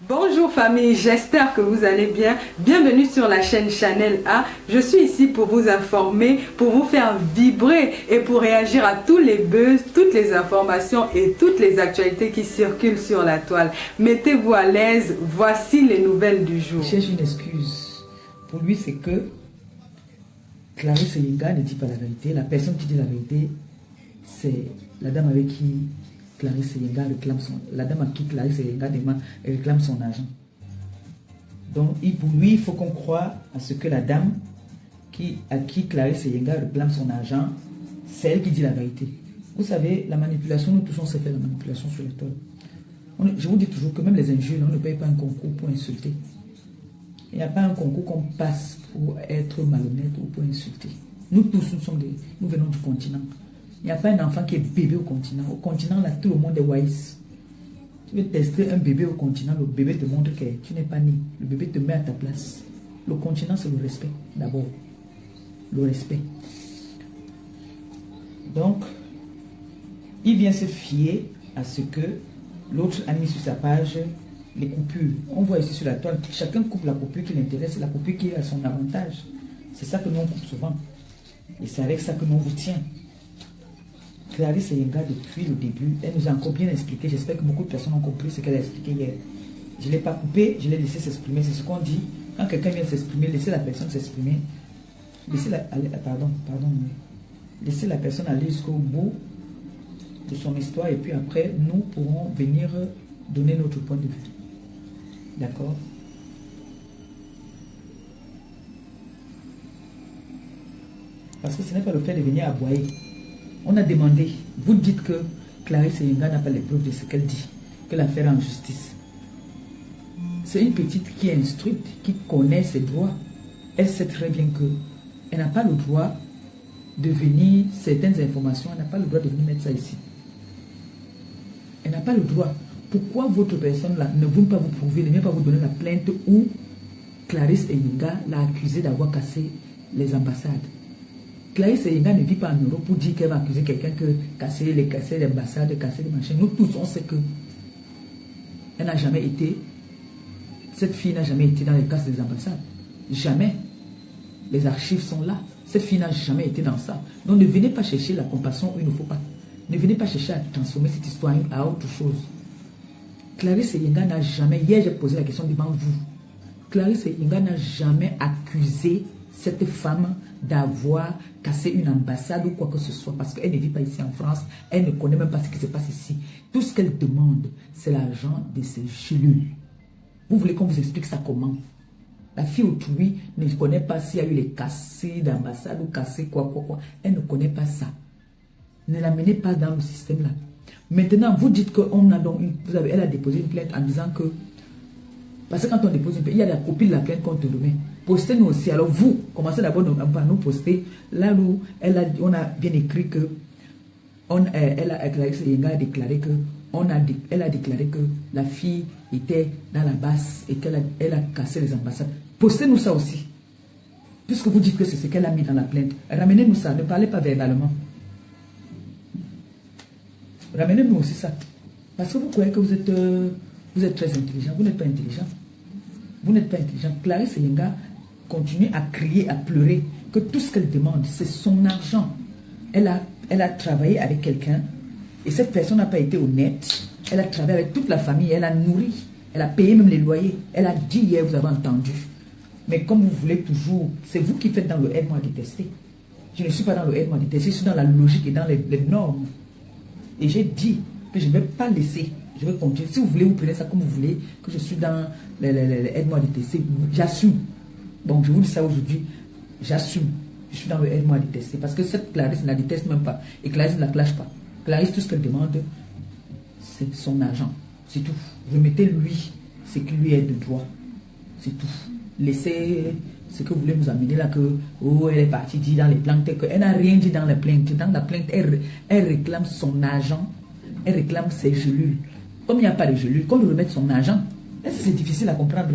Bonjour famille, j'espère que vous allez bien. Bienvenue sur la chaîne Chanel A. Je suis ici pour vous informer, pour vous faire vibrer et pour réagir à tous les buzz, toutes les informations et toutes les actualités qui circulent sur la toile. Mettez-vous à l'aise, voici les nouvelles du jour. Il cherche une excuse. Pour lui, c'est que Clarisse Yenga ne dit pas la vérité. La personne qui dit la vérité, c'est la dame avec qui Clarisse Yenga réclame son... La dame à qui Clarisse Yenga réclame son argent. Donc, pour lui, il faut qu'on croie à ce que la dame à qui Clarisse Yenga réclame son argent, c'est elle qui dit la vérité. Vous savez, la manipulation, nous tous on sait faire la manipulation sur les toiles. Je vous dis toujours que même les injures, on ne paye pas un concours pour insulter. Il n'y a pas un concours qu'on passe pour être malhonnête ou pour insulter. Nous tous, nous venons du continent. Il n'y a pas un enfant qui est bébé au continent. Au continent, là, tout le monde est wise. Tu veux tester un bébé au continent, le bébé te montre que tu n'es pas né. Le bébé te met à ta place. Le continent, c'est le respect, d'abord. Le respect. Donc, il vient se fier à ce que l'autre a mis sur sa page les coupures. On voit ici sur la toile, chacun coupe la coupure qui l'intéresse, la coupure qui a son avantage. C'est ça que nous on coupe souvent. Et c'est avec ça que nous on vous tient. Clarisse Yenga, depuis le début, elle nous a encore bien expliqué. J'espère que beaucoup de personnes ont compris ce qu'elle a expliqué hier. Je ne l'ai pas coupé, je l'ai laissé s'exprimer. C'est ce qu'on dit. Quand quelqu'un vient s'exprimer, laissez la personne s'exprimer. Laissez la personne aller jusqu'au bout de son histoire et puis après, nous pourrons venir donner notre point de vue. D'accord? Parce que ce n'est pas le fait de venir aboyer. On a demandé, vous dites que Clarisse Yenga n'a pas les preuves de ce qu'elle dit, que l'affaire est en justice. C'est une petite qui est instruite, qui connaît ses droits. Elle sait très bien qu'elle n'a pas le droit de venir, certaines informations, elle n'a pas le droit de venir mettre ça ici. Elle n'a pas le droit. Pourquoi votre personne là ne veut pas vous prouver, ne vient pas vous donner la plainte où Clarisse Yenga l'a accusé d'avoir cassé les ambassades? Clarisse Yenga ne vit pas en Europe pour dire qu'elle va accuser quelqu'un que casser les ambassades, casser les machins. Nous tous, on sait que elle n'a jamais été, cette fille n'a jamais été dans les casses des ambassades. Jamais. Les archives sont là. Cette fille n'a jamais été dans ça. Donc ne venez pas chercher la compassion où il ne faut pas. Ne venez pas chercher à transformer cette histoire à autre chose. Clarisse Yenga n'a jamais, hier j'ai posé la question devant vous, Clarisse Yenga n'a jamais accusé cette femme d'avoir cassé une ambassade ou quoi que ce soit parce qu'elle ne vit pas ici en France, elle ne connaît même pas ce qui se passe ici. Tout ce qu'elle demande, c'est l'argent de ses cellules. Vous voulez qu'on vous explique ça comment? La fille autrui ne connaît pas s'il y a eu les cassés d'ambassade ou cassés quoi. Elle ne connaît pas ça. Ne la menez pas dans le système là. Maintenant, vous dites qu'on a donc elle a déposé une plainte en disant que, parce que quand on dépose une plainte, il y a la copie de la plainte qu'on te remet. Postez-nous aussi. Alors vous, commencez d'abord par nous poster. Là où on a bien écrit que Clarisse Yenga a déclaré que elle a déclaré que la fille était dans la basse et qu'elle a cassé les ambassades. Postez-nous ça aussi. Puisque vous dites que c'est ce qu'elle a mis dans la plainte. Ramenez-nous ça. Ne parlez pas verbalement. Ramenez-nous aussi ça. Parce que vous croyez que vous êtes très intelligent. Vous n'êtes pas intelligent. Vous n'êtes pas intelligent. Clarisse Yenga continue à crier, à pleurer que tout ce qu'elle demande, c'est son argent. Elle a travaillé avec quelqu'un et cette personne n'a pas été honnête. Elle a travaillé avec toute la famille. Elle a nourri. Elle a payé même les loyers. Elle a dit hier, vous avez entendu. Mais comme vous voulez toujours, c'est vous qui faites dans le aide-moi à détester. Je ne suis pas dans le aide-moi à détester. Je suis dans la logique et dans les normes. Et j'ai dit que je ne vais pas laisser, je vais continuer. Si vous voulez, vous prenez ça comme vous voulez, que je suis dans aide-moi à détester, j'assume. Donc je vous dis ça aujourd'hui, j'assume. Je suis dans le aide-moi à détester. Parce que cette Clarisse ne la déteste même pas. Et Clarisse ne la clash pas. Clarisse, tout ce qu'elle demande, c'est son argent. C'est tout. Remettez-lui ce qui lui est de droit. C'est tout. Laissez ce que vous voulez nous amener là, que elle est partie dire dans les plaintes, qu'elle n'a rien dit dans les plaintes. Dans la plainte, elle réclame son argent, elle réclame ses gelures. Comme il n'y a pas de gelures, qu'on lui remette son argent, c'est difficile à comprendre.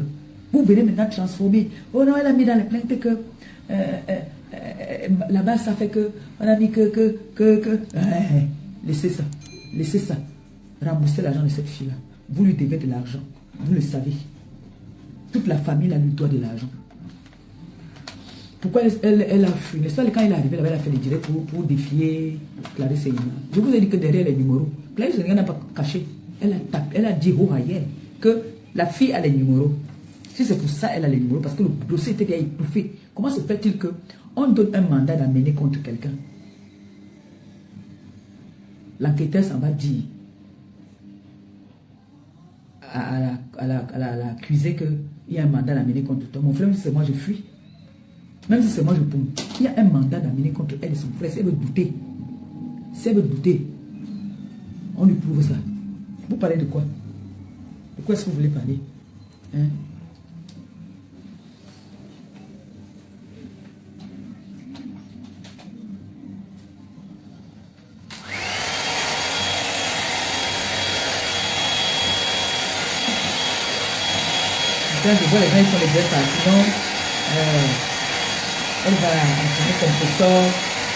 Vous venez maintenant transformer. Oh non, elle a mis dans les plaintes que là-bas, ça fait que on a mis que. Laissez ça. Remboursez l'argent de cette fille-là. Vous lui devez de l'argent. Vous le savez. Toute la famille là, lui doit de l'argent. Pourquoi elle a fui? N'est-ce pas, quand elle est arrivée là-bas, elle a fait les directs pour défier Clarisse Seyenga. Je vous ai dit que derrière les numéros, Clarisse Seyenga n'a pas caché. Elle a dit haut hier que la fille a les numéros. Si c'est pour ça elle a les numéros, parce que le dossier était déjà étouffé. Comment se fait-il qu'on donne un mandat d'amener contre quelqu'un? L'enquêteur s'en va dire à l'accusé qu'il y a un mandat d'amener contre toi. Mon frère, même si c'est moi, je fuis. Même si c'est moi, je tombe. Il y a un mandat d'amener contre elle et son frère. Si elle veut douter, on lui prouve ça. Vous parlez de quoi? De quoi est-ce que vous voulez parler? Hein? Quand je vois les gens, ils font les gestes sinon elle va entraîner comme professeur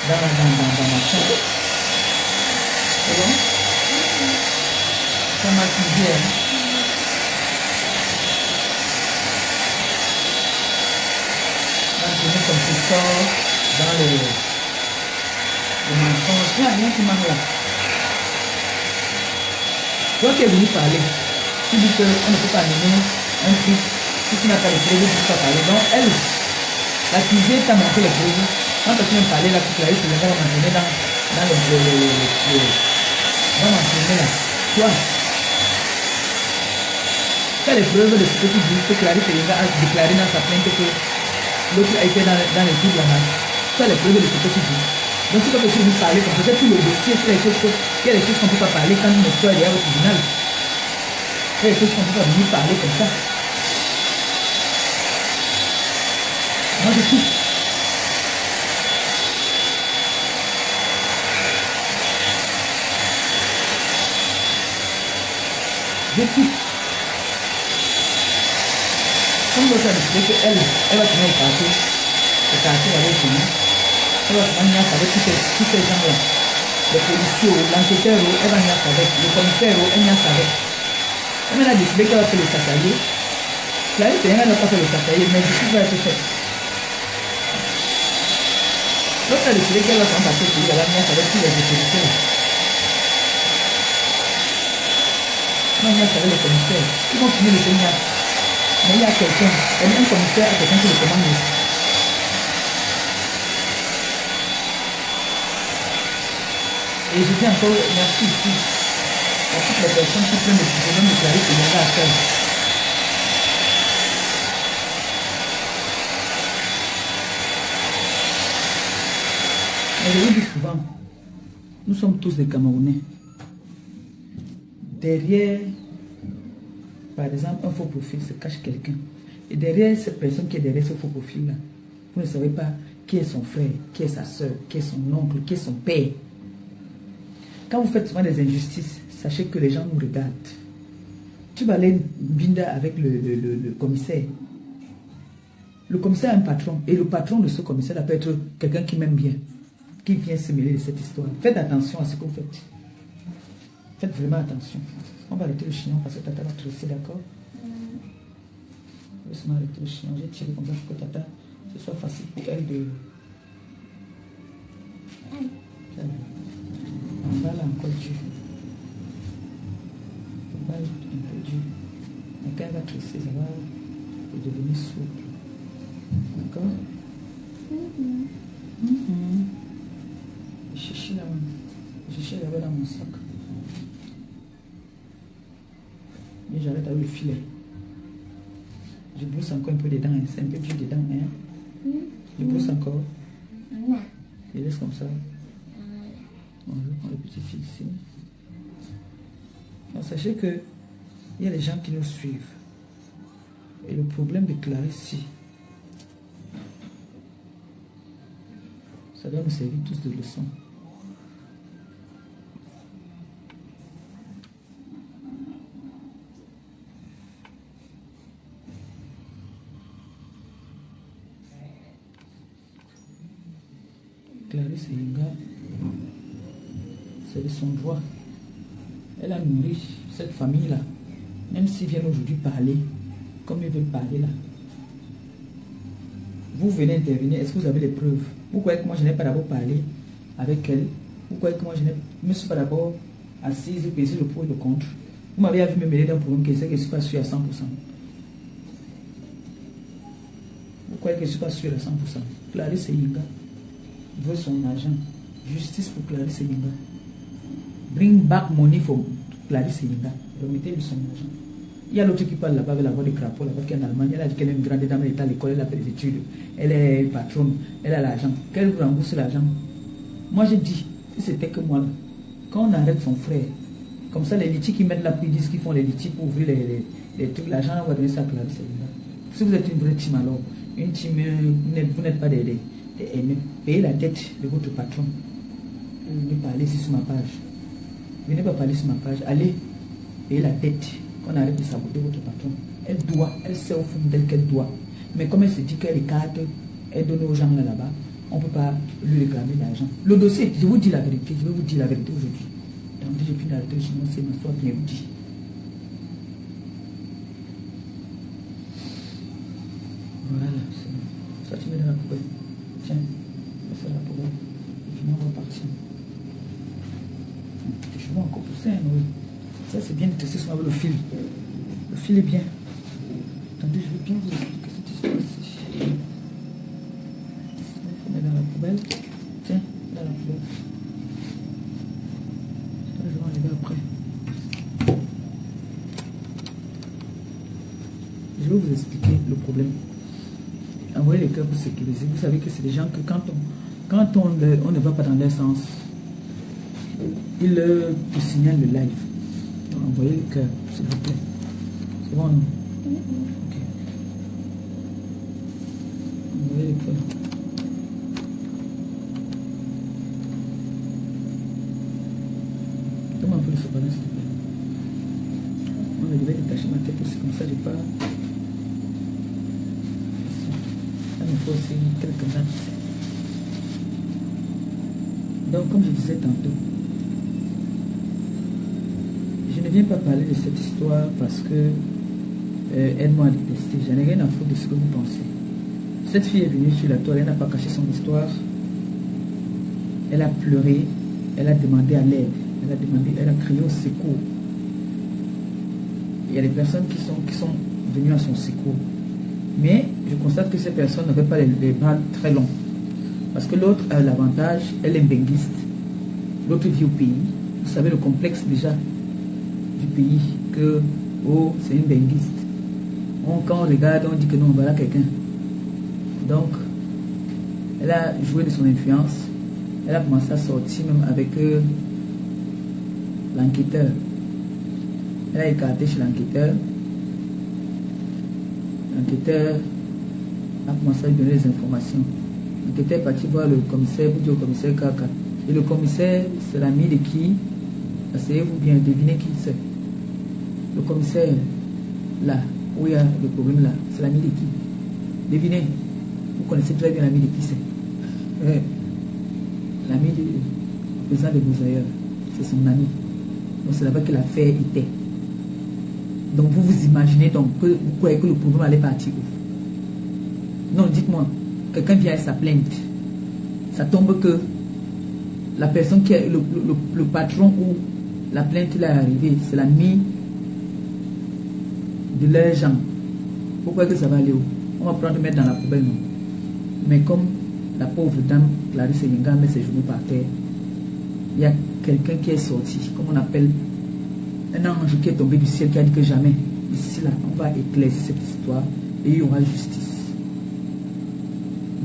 dans ma chambre. C'est bon? Ça m'a dit, hein? Entraîner comme professeur dans le mensonge. Il n'y a rien qui manque là. Toi qui es venu parler, tu dis qu'on ne peut pas amener un truc si tu n'as pas les preuves, tu ne peux pas parler. Donc elle, l'accusée t'a montré les preuves. Quand tu viens parler, la Clarisse Seyenga va m'entraîner dans m'entraîner là. Toi, tu as les preuves de ce que tu dis, que Clarisse Seyenga a déclaré dans sa plainte que l'autre a été dans les tours de la masse. Tu as les preuves de ce que tu dis. Donc c'est pas que tu veux parler comme ça, tout le dossier, il y a des choses qu'on ne peut pas parler quand une histoire est au tribunal. Il y a des choses qu'on ne peut pas venir parler comme ça. Moi je coupe. Je coupe. Comme l'autre a décidé qu'elle va tenir le quartier avec lui. Elle va venir avec tous ces gens-là. Les policiers, l'enquêteur, elle va venir avec. Le commissaire, elle vient avec. Elle a décidé qu'elle va faire le sacaillé. Clarisse Seyenga n'a pas fait le sacaillé, mais justice va être faite. L'autre a décidé qu'elle va s'en passer pour lui, elle va venir avec tous les policiers. Elle va venir avec le commissaire. Ils vont finir le témoignage. Mais il y a quelqu'un, un commissaire a quelqu'un qui le commande aussi. Et je dis encore merci ici à toutes les personnes qui prennent le problème de Clarisse Seyenga à faire. Mais je vous dis souvent, nous sommes tous des Camerounais. Derrière, par exemple, un faux profil se cache quelqu'un. Et derrière cette personne qui est derrière ce faux profil-là, vous ne savez pas qui est son frère, qui est sa soeur, qui est son oncle, qui est son père. Quand vous faites souvent des injustices, sachez que les gens nous regardent. Tu vas aller binda avec le commissaire. Le commissaire a un patron. Et le patron de ce commissaire peut être quelqu'un qui m'aime bien, qui vient se mêler de cette histoire. Faites attention à ce que vous faites. Faites vraiment attention. On va arrêter le chignon parce que Tata va tresser, d'accord? Laisse-moi arrêter le chignon. J'ai tiré comme ça pour que Tata, ce soit facile pour elle de... Voilà encore Dieu. Voilà un peu Dieu. Mais quand elle va tresser, ça va devenir souple. D'accord? Je cherchais là-bas dans mon sac. Et j'arrête avec le filet. Je brousse encore un peu dedans, hein. C'est un peu dur dedans. Hein. Je brousse encore. Je laisse comme ça. On prend le petit fil ici. Donc, sachez que il y a des gens qui nous suivent. Et le problème de Clarisse ici, ça doit nous servir tous de leçon. Clarisse Seyenga, c'est de son droit. Elle a nourri cette famille-là Même s'ils viennent aujourd'hui parler, comme ils veulent parler là, vous venez intervenir, est-ce que vous avez les preuves? Vous croyez que moi je n'ai pas d'abord parlé avec elle? Vous croyez que moi je ne me suis pas d'abord assise et pesé le pour et le contre? Vous m'avez vu me mêler d'un problème que je ne suis pas sûr à 100%. Vous croyez que je ne suis pas sûr à 100%? Clarisse Yinga veut son argent. Justice pour Clarisse Yinga. Bring back money for Clarisse Yinga. Remettez-lui son argent. Il y a l'autre qui parle là-bas avec la voix de crapaud, là-bas qui est en Allemagne. Elle a dit qu'elle est une grande dame, elle est à l'école, elle a fait des études. Elle est patronne, elle a l'argent. Qu'elle vous rembourse l'argent. Moi je dis, si c'était que moi, quand on arrête son frère, comme ça les litiges qui mettent là, puis ils disent qu'ils font les litiges pour ouvrir les trucs, l'argent on va donner ça à Clarisse Yinga. Si vous êtes une vraie team alors, une team, vous n'êtes pas des aînés, payez la dette de votre patron. Venez parler ici sur ma page. Venez pas parler sur ma page. Allez, payez la dette. Qu'on arrête de saboter votre patron. Elle sait au fond d'elle qu'elle doit. Mais comme elle se dit qu'elle écarte, elle donne aux gens là-bas, on ne peut pas lui réclamer l'argent. Le dossier, je vous dis la vérité, je vais vous dire la vérité aujourd'hui. Attendez, j'ai pris l'arrêté, sinon c'est ma soeur bien vous dit. Voilà, c'est bon. Ça tu mets dans la poubelle. Tiens, ça la poubelle. Et puis on va partir. Tes cheveux encore poussés, hein, oui. Ça c'est bien de tester sur le fil. Le fil est bien. Attendez, je vais bien vous expliquer cette histoire-ci. Il faut mettre dans la poubelle. Tiens, dans la poubelle. Ça, je vais enlever après. Je vais vous expliquer le problème. Envoyez les cœurs pour sécuriser. Vous savez que c'est des gens que quand on ne va pas dans leur sens, ils te signalent le live. Donc, envoyez le cœur, s'il vous plaît. C'est bon, non? Ok. Envoyez le cœur. Donne-moi un peu de sopalin, s'il te plaît. Moi, je devais détacher ma tête aussi, comme ça, j'ai pas. Il faut aussi quelques nattes. Donc, comme je disais tantôt, je ne viens pas parler de cette histoire parce que elle m'a détesté. J'en ai rien à foutre de ce que vous pensez. Cette fille est venue sur la toile, elle n'a pas caché son histoire. Elle a pleuré, elle a demandé à l'aide, elle a crié au secours. Il y a des personnes qui sont venues à son secours. Mais je constate que ces personnes n'avaient pas les bras très longs. Parce que l'autre a l'avantage, elle est benguiste. L'autre vit au pays. Vous savez le complexe déjà du pays, que oh, c'est une benguiste. Quand on regarde, on dit que non, voilà quelqu'un. Donc, elle a joué de son influence. Elle a commencé à sortir même avec l'enquêteur. Elle a écarté chez l'enquêteur. L'enquêteur a commencé à lui donner des informations. L'enquêteur est parti voir le commissaire, vous dire au commissaire Kaka. Et le commissaire, c'est l'ami de qui? Asseyez-vous bien, devinez qui c'est. Le commissaire, là, où il y a le problème là, c'est l'ami de qui? Devinez. Vous connaissez très bien l'ami de qui c'est. L'ami du président de Bouzaïeur. C'est son ami. Donc c'est là-bas que l'affaire était. Donc vous vous imaginez donc que vous croyez que le problème allait partir où? Non, dites-moi, quelqu'un vient à sa plainte. Ça tombe que la personne qui est le patron où la plainte est arrivée, c'est l'ami de leurs gens. Pourquoi que ça va aller où? On va prendre mettre dans la poubelle, non? Mais comme la pauvre dame Clarisse Yinga met ses genoux par terre, il y a quelqu'un qui est sorti, comme on appelle un ange qui est tombé du ciel, qui a dit que jamais, ici là, on va éclaircir cette histoire et il y aura justice.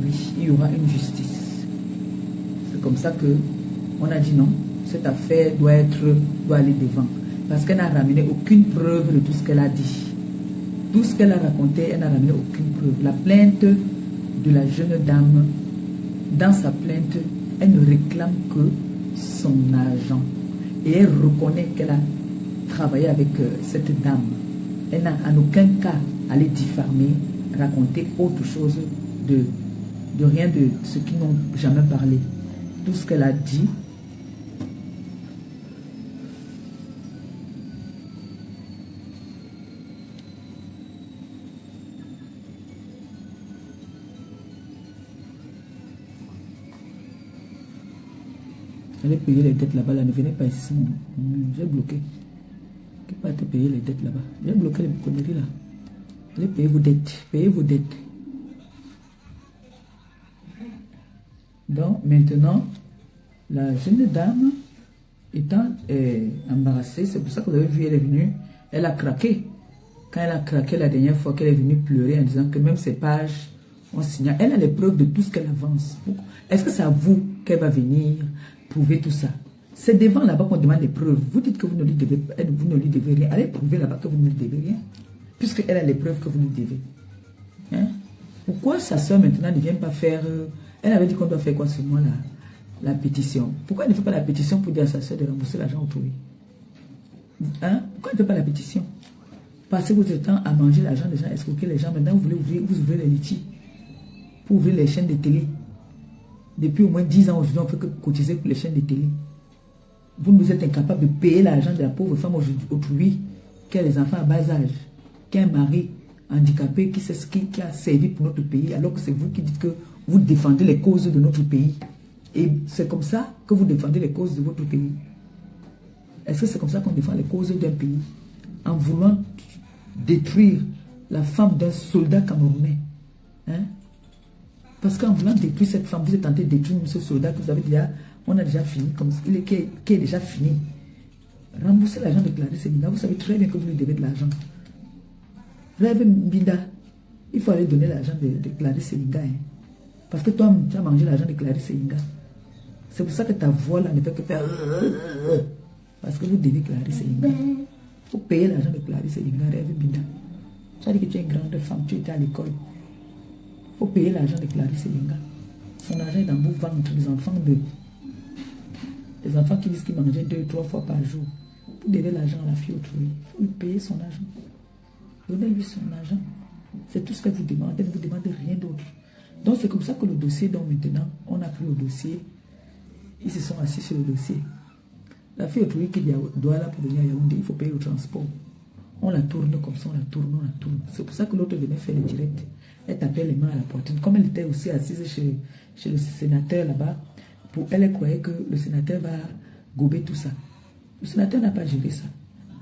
Oui, il y aura une justice. C'est comme ça que on a dit non, cette affaire doit aller devant. Parce qu'elle n'a ramené aucune preuve de tout ce qu'elle a dit. Tout ce qu'elle a raconté, elle n'a ramené aucune preuve. La plainte de la jeune dame, dans sa plainte, elle ne réclame que son argent. Et elle reconnaît qu'elle a travaillé avec cette dame. Elle n'a en aucun cas allé diffamer, raconter autre chose de rien de ce qu'ils n'ont jamais parlé. Tout ce qu'elle a dit, Allez payer les dettes là-bas, là. Ne venez pas ici. J'ai bloqué. Qui pas te payer les dettes là-bas? J'ai bloqué les conneries là. Allez payer vos dettes. Payez vos dettes. Donc, maintenant, la jeune dame étant embarrassée, c'est pour ça que vous avez vu, elle est venue, elle a craqué. Quand elle a craqué la dernière fois qu'elle est venue pleurer en disant que même ses pages ont signé, elle a les preuves de tout ce qu'elle avance. Est-ce que c'est à vous qu'elle va venir prouver tout ça? C'est devant là-bas qu'on demande les preuves. Vous dites que vous ne lui devez rien. Allez prouver là-bas que vous ne lui devez rien. Puisqu'elle a les preuves que vous lui devez. Hein? Pourquoi sa soeur maintenant ne vient pas faire... elle avait dit qu'on doit faire quoi ce mois-là? La pétition. Pourquoi elle ne fait pas la pétition pour dire à sa soeur de rembourser l'argent autrui? Hein? Pourquoi elle ne fait pas la pétition? Passez votre temps à manger l'argent des gens, escroquer les gens. Maintenant, vous ouvrez les litiges pour ouvrir les chaînes de télé. Depuis au moins 10 ans aujourd'hui, on ne fait que cotiser pour les chaînes de télé. Vous êtes incapable de payer l'argent de la pauvre femme autrui qui a les enfants à bas âge, qui a un mari handicapé, qui a servi pour notre pays, alors que c'est vous qui dites que vous défendez les causes de notre pays. Et c'est comme ça que vous défendez les causes de votre pays. Est-ce que c'est comme ça qu'on défend les causes d'un pays? En voulant détruire la femme d'un soldat camerounais. Hein? Parce qu'en voulant détruire cette femme, vous êtes tenté de détruire ce soldat que vous avez déjà, on a déjà fini, comme qui est déjà fini. Remboursez l'argent de Clarisse Binda, vous savez très bien que vous lui devez de l'argent. Rêve Binda, il faut aller donner l'argent de Clarisse Binda. Hein? Parce que toi, tu as mangé l'argent de Clarisse Binda. C'est pour ça que ta voix là ne fait que faire... Parce que vous devez Clarisse Binda. Il faut payer l'argent de Clarisse Binda, Rêve Binda. Tu as dit que tu es une grande femme, tu étais à l'école. Il faut payer l'argent de Clarisse Binda. Son argent est dans vos ventres, les enfants qui disent qu'ils mangeaient 2 ou 3 fois par jour. Vous devez l'argent à la fille autrui. Il faut lui payer son argent. Donnez-lui son argent. C'est tout ce qu'elle vous demande. Elle ne vous demande rien d'autre. Donc c'est comme ça que le dossier, donc maintenant, on a pris le dossier. Ils se sont assis sur le dossier. La fille autrui qui doit là pour venir à Yaoundé, il faut payer le transport. On la tourne comme ça, on la tourne. C'est pour ça que l'autre venait faire le direct. Elle tapait les mains à la poitrine. Comme elle était aussi assise chez le sénateur là-bas, pour elle, elle croyait que le sénateur va gober tout ça. Le sénateur n'a pas géré ça.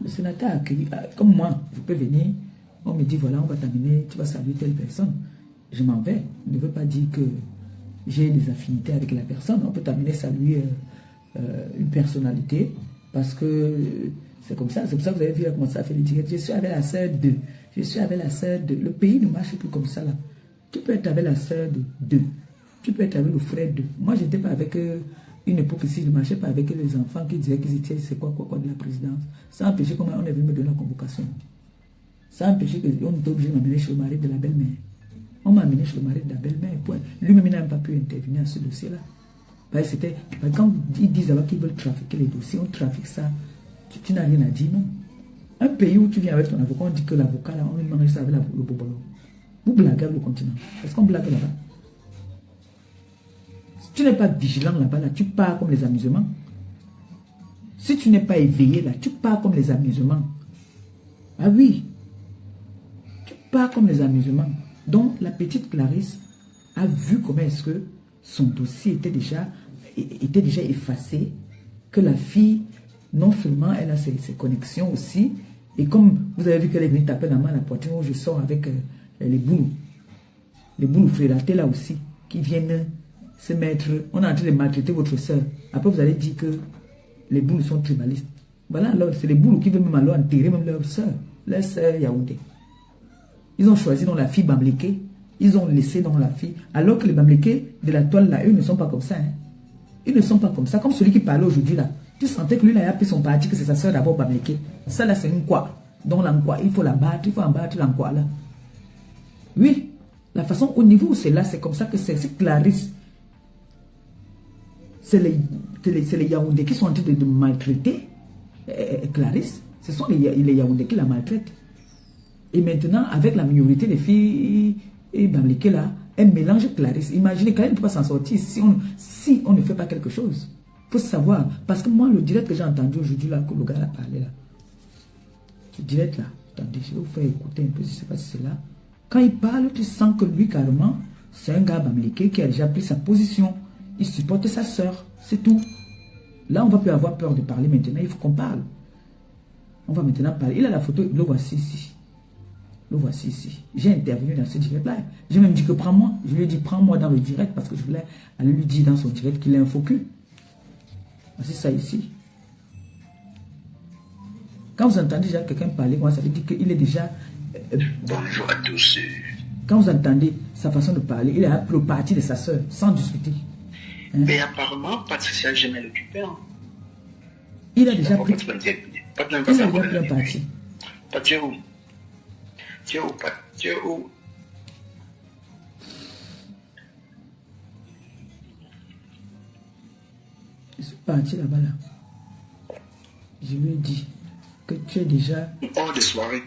Le sénateur a accueilli, comme moi, je peux venir, on me dit voilà, on va t'amener, tu vas saluer telle personne. Je m'en vais. Je ne veux pas dire que j'ai des affinités avec la personne. On peut t'amener saluer une personnalité parce que c'est comme ça. C'est pour ça que vous avez vu comment ça fait les directs. Je suis avec la sœur de. Je suis avec la sœur de. Le pays ne marche plus comme ça là. Tu peux être avec la sœur de. Tu peux être avec le frère de. Moi, je n'étais pas avec une époque ici. Je ne marchais pas avec les enfants qui disaient qu'ils étaient c'est quoi de la présidence. Ça empêchait comment on est venu me donner la convocation. Ça empêchait qu'on était obligé de m'amener chez le mari de la belle-mère. On m'a amené chez le mari de la belle-mère. Lui-même n'a même pas pu intervenir à ce dossier-là. Parce que quand ils disent alors qu'ils veulent trafiquer les dossiers, on trafique ça. Tu n'as rien à dire, non? Un pays où tu viens avec ton avocat, on dit que l'avocat, là, on mange ça avec le bobolo. Vous blaguez avec le continent. Est-ce qu'on blague là-bas? Si tu n'es pas vigilant là-bas, là, tu pars comme les amusements. Si tu n'es pas éveillé là, tu pars comme les amusements. Ah oui. Tu pars comme les amusements. Donc, la petite Clarisse a vu comment est-ce que son dossier était déjà effacé, que la fille, non seulement elle a ses connexions aussi, et comme vous avez vu qu'elle est venue taper la main à la poitrine où je sors avec les boulous frélatés là aussi, qui viennent se mettre, on est en train de maltraiter votre soeur. Après vous allez dire que les boulous sont tribalistes. Voilà, alors c'est les boulous qui veulent même alors enterrer même leur soeur Yaoundé. Ils ont choisi dans la fille Bamléké. Ils ont laissé dans la fille. Alors que les Bamléké de la toile là, eux ne sont pas comme ça. Hein. Ils ne sont pas comme ça. Comme celui qui parlait aujourd'hui là. Tu sentais que lui là, il a pris son parti, que c'est sa soeur d'abord Bamléké. Ça là, c'est une quoi. Donc l'enquoi, il faut la battre, il faut en battre l'enquoi là. Oui. La façon au niveau où c'est là, c'est comme ça que c'est Clarisse. C'est les Yaoundé qui sont en train de maltraiter Clarisse. Ce sont les Yaoundé qui la maltraitent. Et maintenant, avec la minorité des filles et Bamléké là, elle mélange Clarisse. Imaginez quand elle ne peut pas s'en sortir si on ne fait pas quelque chose. Il faut savoir. Parce que moi, le direct que j'ai entendu aujourd'hui là, que le gars a parlé là, ce direct là, attendez, je vais vous faire écouter un peu, je ne sais pas si c'est là. Quand il parle, tu sens que lui carrément, c'est un gars Bamléké qui a déjà pris sa position. Il supporte sa soeur, c'est tout. Là, on va plus avoir peur de parler maintenant. Il faut qu'on parle. On va maintenant parler. Il a la photo. Le voici ici. Le voici ici. J'ai intervenu dans ce direct-là. J'ai même dit que prends-moi. Je lui ai dit prends-moi dans le direct parce que je voulais aller lui dire dans son direct qu'il est un faux cul. Voici ça ici. Quand vous entendez déjà quelqu'un parler, ça veut dire qu'il est déjà... Bonjour à tous. Quand vous entendez sa façon de parler, il est un peu parti de sa soeur, sans discuter. Hein? Mais apparemment, Patricia jamais l'occupé. Hein. Il a déjà pris... Il a déjà pris un parti. Pas tu es où? Tu es où? Tu es où? Je suis parti là-bas, là. Je lui ai dit que tu es déjà... Hors de soirée.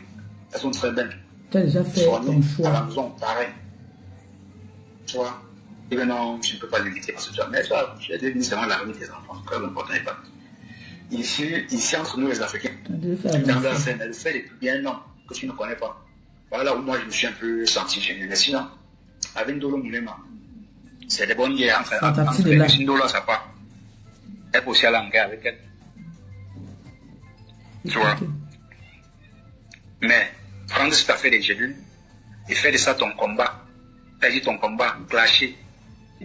Elles sont très belles. Tu as déjà fait ton choix. À la maison, pareil. Tu vois? Et maintenant, je ne peux pas l'inviter parce que tu as... Mais ça, je vais devenir seulement l'avenir des enfants. Très important et pas. Ici, entre nous les Africains, dans la scène, elle fait les plus bien non, que tu ne connais pas. Voilà où moi je me suis un peu senti chez lui. Mais sinon, avec Ndolo Moulema, c'est des bonnes guerres. Entre les Ndolo, ça part. Elle peut aussi aller en guerre avec elle. Tu vois? Mais prendre cette affaire des gélules et faire de ça ton combat, faire ton combat, clasher.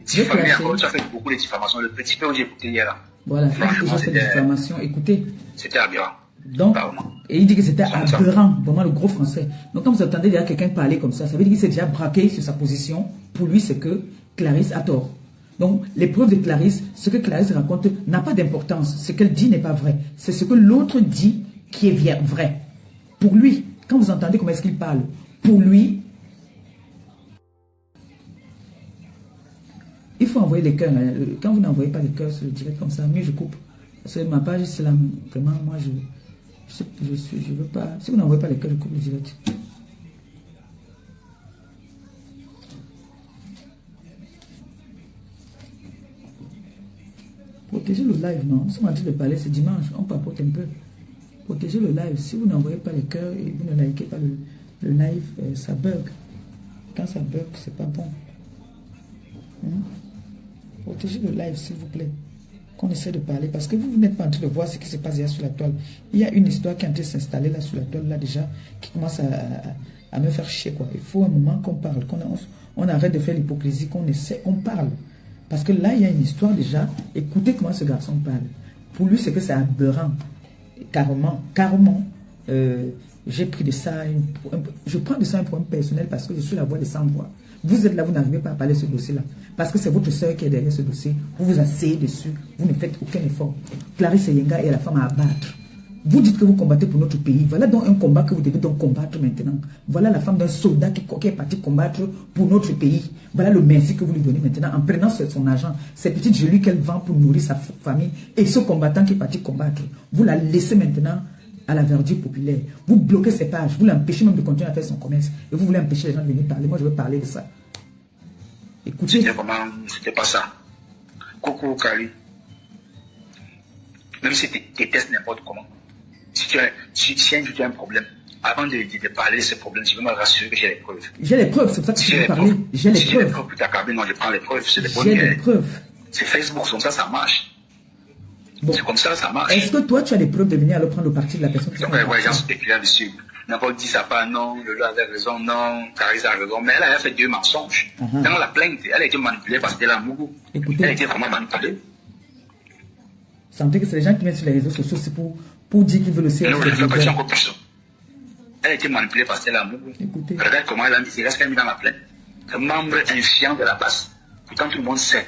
Tu as fait beaucoup de diffamations. Le petit peu où j'ai écouté hier là. Voilà, franchement, cette diffamation, écoutez. C'était aberrant. Donc, et il dit que c'était aberrant, vraiment le gros français. Donc, quand vous entendez déjà quelqu'un parler comme ça veut dire qu'il s'est déjà braqué sur sa position. Pour lui, c'est que Clarisse a tort. Donc, les preuves de Clarisse, ce que Clarisse raconte n'a pas d'importance. Ce qu'elle dit n'est pas vrai. C'est ce que l'autre dit qui est vrai. Pour lui, quand vous entendez comment est-ce qu'il parle, pour lui, il faut envoyer les cœurs. Quand vous n'envoyez pas les cœurs sur le direct comme ça, mieux je coupe. Parce que ma page, c'est là, vraiment, moi, je veux pas. Si vous n'envoyez pas les cœurs, je coupe le direct. Protégez le live, non? Nous sommes en train de parler, c'est dimanche, on papote un peu. Protégez le live. Si vous n'envoyez pas les cœurs et vous ne likez pas le live, ça bug. Quand ça bug, c'est pas bon. Protégez le live, s'il vous plaît. Qu'on essaie de parler. Parce que vous n'êtes pas en train de voir ce qui se passe là sur la toile. Il y a une histoire qui est en train de s'installer là sur la toile, là déjà, qui commence à me faire chier, quoi. Il faut un moment qu'on parle, on arrête de faire l'hypocrisie, qu'on essaie, on parle. Parce que là, il y a une histoire déjà. Écoutez comment ce garçon parle. Pour lui, c'est que c'est aberrant. Carrément. J'ai pris de ça, je prends de ça un problème personnel parce que je suis la voix des sans-voix. Vous êtes là, vous n'arrivez pas à parler de ce dossier-là. Parce que c'est votre soeur qui est derrière ce dossier. Vous vous asseyez dessus. Vous ne faites aucun effort. Clarisse Yenga est la femme à abattre. Vous dites que vous combattez pour notre pays. Voilà donc un combat que vous devez donc combattre maintenant. Voilà la femme d'un soldat qui est parti combattre pour notre pays. Voilà le merci que vous lui donnez maintenant en prenant son argent, ces petites gelules qu'elle vend pour nourrir sa famille et ce combattant qui est parti combattre. Vous la laissez maintenant à la verdure populaire. Vous bloquez ses pages. Vous l'empêchez même de continuer à faire son commerce. Et vous voulez empêcher les gens de venir parler. Moi, je veux parler de ça. Écoutez. C'était pas ça. Coucou, Kali. Même si tu détestes n'importe comment. Si un jour tu as un problème, avant de parler de ce problème, tu veux me rassurer que j'ai les preuves. J'ai les preuves, c'est pour ça que je veux parler. J'ai les preuves. J'ai les preuves pour t'accaber, non, je prends les preuves. J'ai les preuves. C'est Facebook, comme ça marche. Bon. C'est comme ça marche. Est-ce que toi, tu as des preuves de venir alors prendre le parti de la personne qui donc, ouais, j'en spécule là-dessus. N'importe dit ça pas, non, le gars avait raison, non, Clarisse a raison. Mais elle a fait deux mensonges. Dans la plainte, elle a été manipulée parce qu'elle a Mougou. Écoutez. Elle a été vraiment manipulée. Sentez que c'est les gens qui mettent sur les réseaux sociaux, c'est pour dire qu'ils veulent le faire. Non, je fais pas encore plus. Elle a été manipulée parce qu'elle a Mougou. Écoutez. Regarde comment elle a mis, c'est reste qu'elle a mis dans la plainte. Un membre influent de la base. Pourtant, tout le monde sait.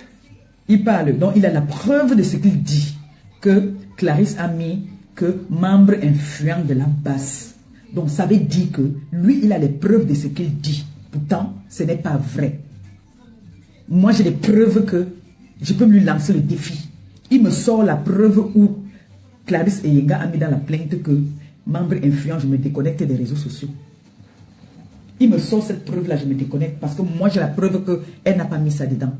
Il parle, donc il a la preuve de ce qu'il dit. Que Clarisse a mis que membre influent de la base. Donc ça veut dire que lui, il a les preuves de ce qu'il dit. Pourtant, ce n'est pas vrai. Moi, j'ai les preuves que je peux lui lancer le défi. Il me sort la preuve où Clarisse Yenga a mis dans la plainte que membre influent, je me déconnecte des réseaux sociaux. Il me sort cette preuve-là, je me déconnecte parce que moi, j'ai la preuve qu'elle n'a pas mis ça dedans.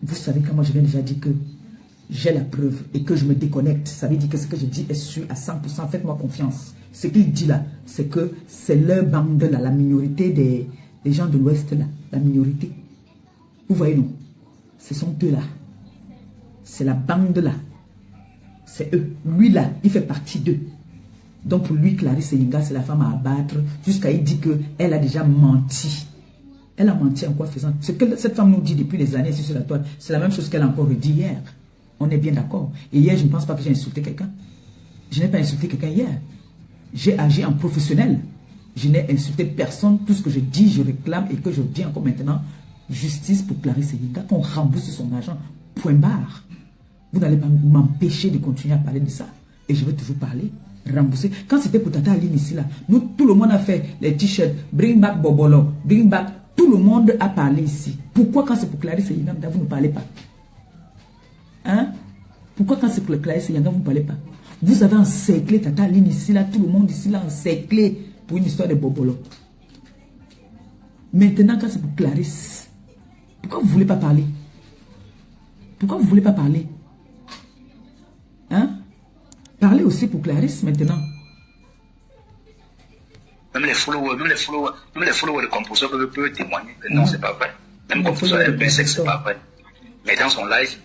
Vous savez comment je viens déjà dire que j'ai la preuve et que je me déconnecte. Ça veut dire que ce que je dis est sûr à 100%. Faites-moi confiance. Ce qu'il dit là, c'est que c'est leur bande là, la minorité des gens de l'Ouest là, la minorité. Vous voyez, non? Ce sont eux là. C'est la bande là. C'est eux. Lui là, il fait partie d'eux. Donc pour lui, Clarisse Seyenga, c'est la femme à abattre. Jusqu'à il dit qu'elle a déjà menti. Elle a menti en quoi faisant? Ce que cette femme nous dit depuis des années sur la toile, c'est la même chose qu'elle a encore dit hier. On est bien d'accord. Et hier, je ne pense pas que j'ai insulté quelqu'un. Je n'ai pas insulté quelqu'un hier. J'ai agi en professionnel. Je n'ai insulté personne. Tout ce que je dis, je réclame et que je dis encore maintenant, justice pour Clarisse Seyenga, qu'on rembourse son argent. Point barre. Vous n'allez pas m'empêcher de continuer à parler de ça. Et je vais toujours parler. Rembourser. Quand c'était pour Tata Aline ici, là, nous, tout le monde a fait les t-shirts. Bring back Bobolo. Bring back. Tout le monde a parlé ici. Pourquoi quand c'est pour Clarisse Seyenga, vous ne parlez pas? Hein? Pourquoi quand c'est pour Clarisse Seyenga, vous ne parlez pas? Vous avez encerclé Tata Aline ici, là, tout le monde ici, là, encerclé pour une histoire de Bobolo. Maintenant, quand c'est pour Clarisse, pourquoi vous ne voulez pas parler? Pourquoi vous ne voulez pas parler? Hein? Parlez aussi pour Clarisse maintenant. Même les followers de compositeurs peuvent témoigner que non, c'est pas vrai. Même compositeur c'est pas vrai. Mais dans son live,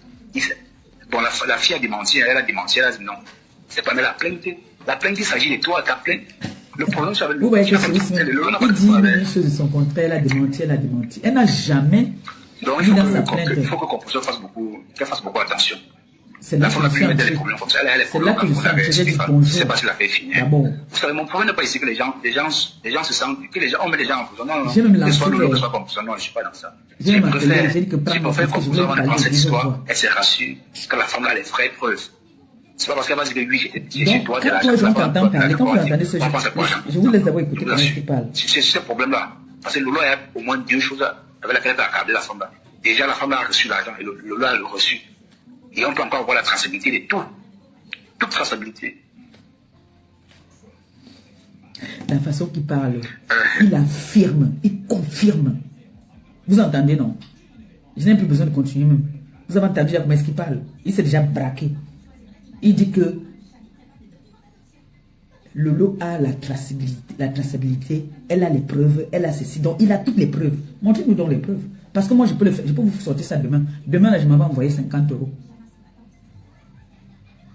bon, la fille a démenti, elle a démenti, elle a dit non. C'est pas, mais la plainte, il s'agit de toi, ta plainte. Le problème, c'est avec le. Vous voyez que il dit une chose de son contraire, elle a démenti. Elle n'a jamais. Donc, il faut que le compositeur fasse beaucoup attention. C'est là que je suis entré. C'est là que je suis entré. J'ai dit bonjour. Je ne sais pas si la fait finir. Bon. Vous savez, mon problème n'est pas ici que les gens se sentent, on met les gens en prison. Non, j'ai même lancé. Non, je ne suis pas dans ça. J'ai dit que si pour faire compositeur, on apprend cette histoire, elle s'est rassurée que la femme a les vraies preuves. C'est pas parce qu'elle va dire que oui, j'étais chez toi. Quand toi, je t'entends parler, quand vous entendez ce je vous laisse d'abord écouter comment tu parles. C'est ce problème-là. Parce que Lolo a au moins deux choses avec lesquelles elle a accordé la femme là. Déjà, la femme a reçu l'argent et Lolo a le reçu. Et on peut encore voir la traçabilité de tout. Toute traçabilité. La façon qu'il parle, il affirme, il confirme. Vous entendez, non? Je n'ai plus besoin de continuer même. Vous avez entendu comment est-ce qu'il parle? Il s'est déjà braqué. Il dit que Lolo a la traçabilité, elle a les preuves, elle a ceci. Donc, il a toutes les preuves. Montrez-nous donc les preuves. Parce que moi, je peux vous sortir ça demain. Demain, là, je m'avais envoyé 50 €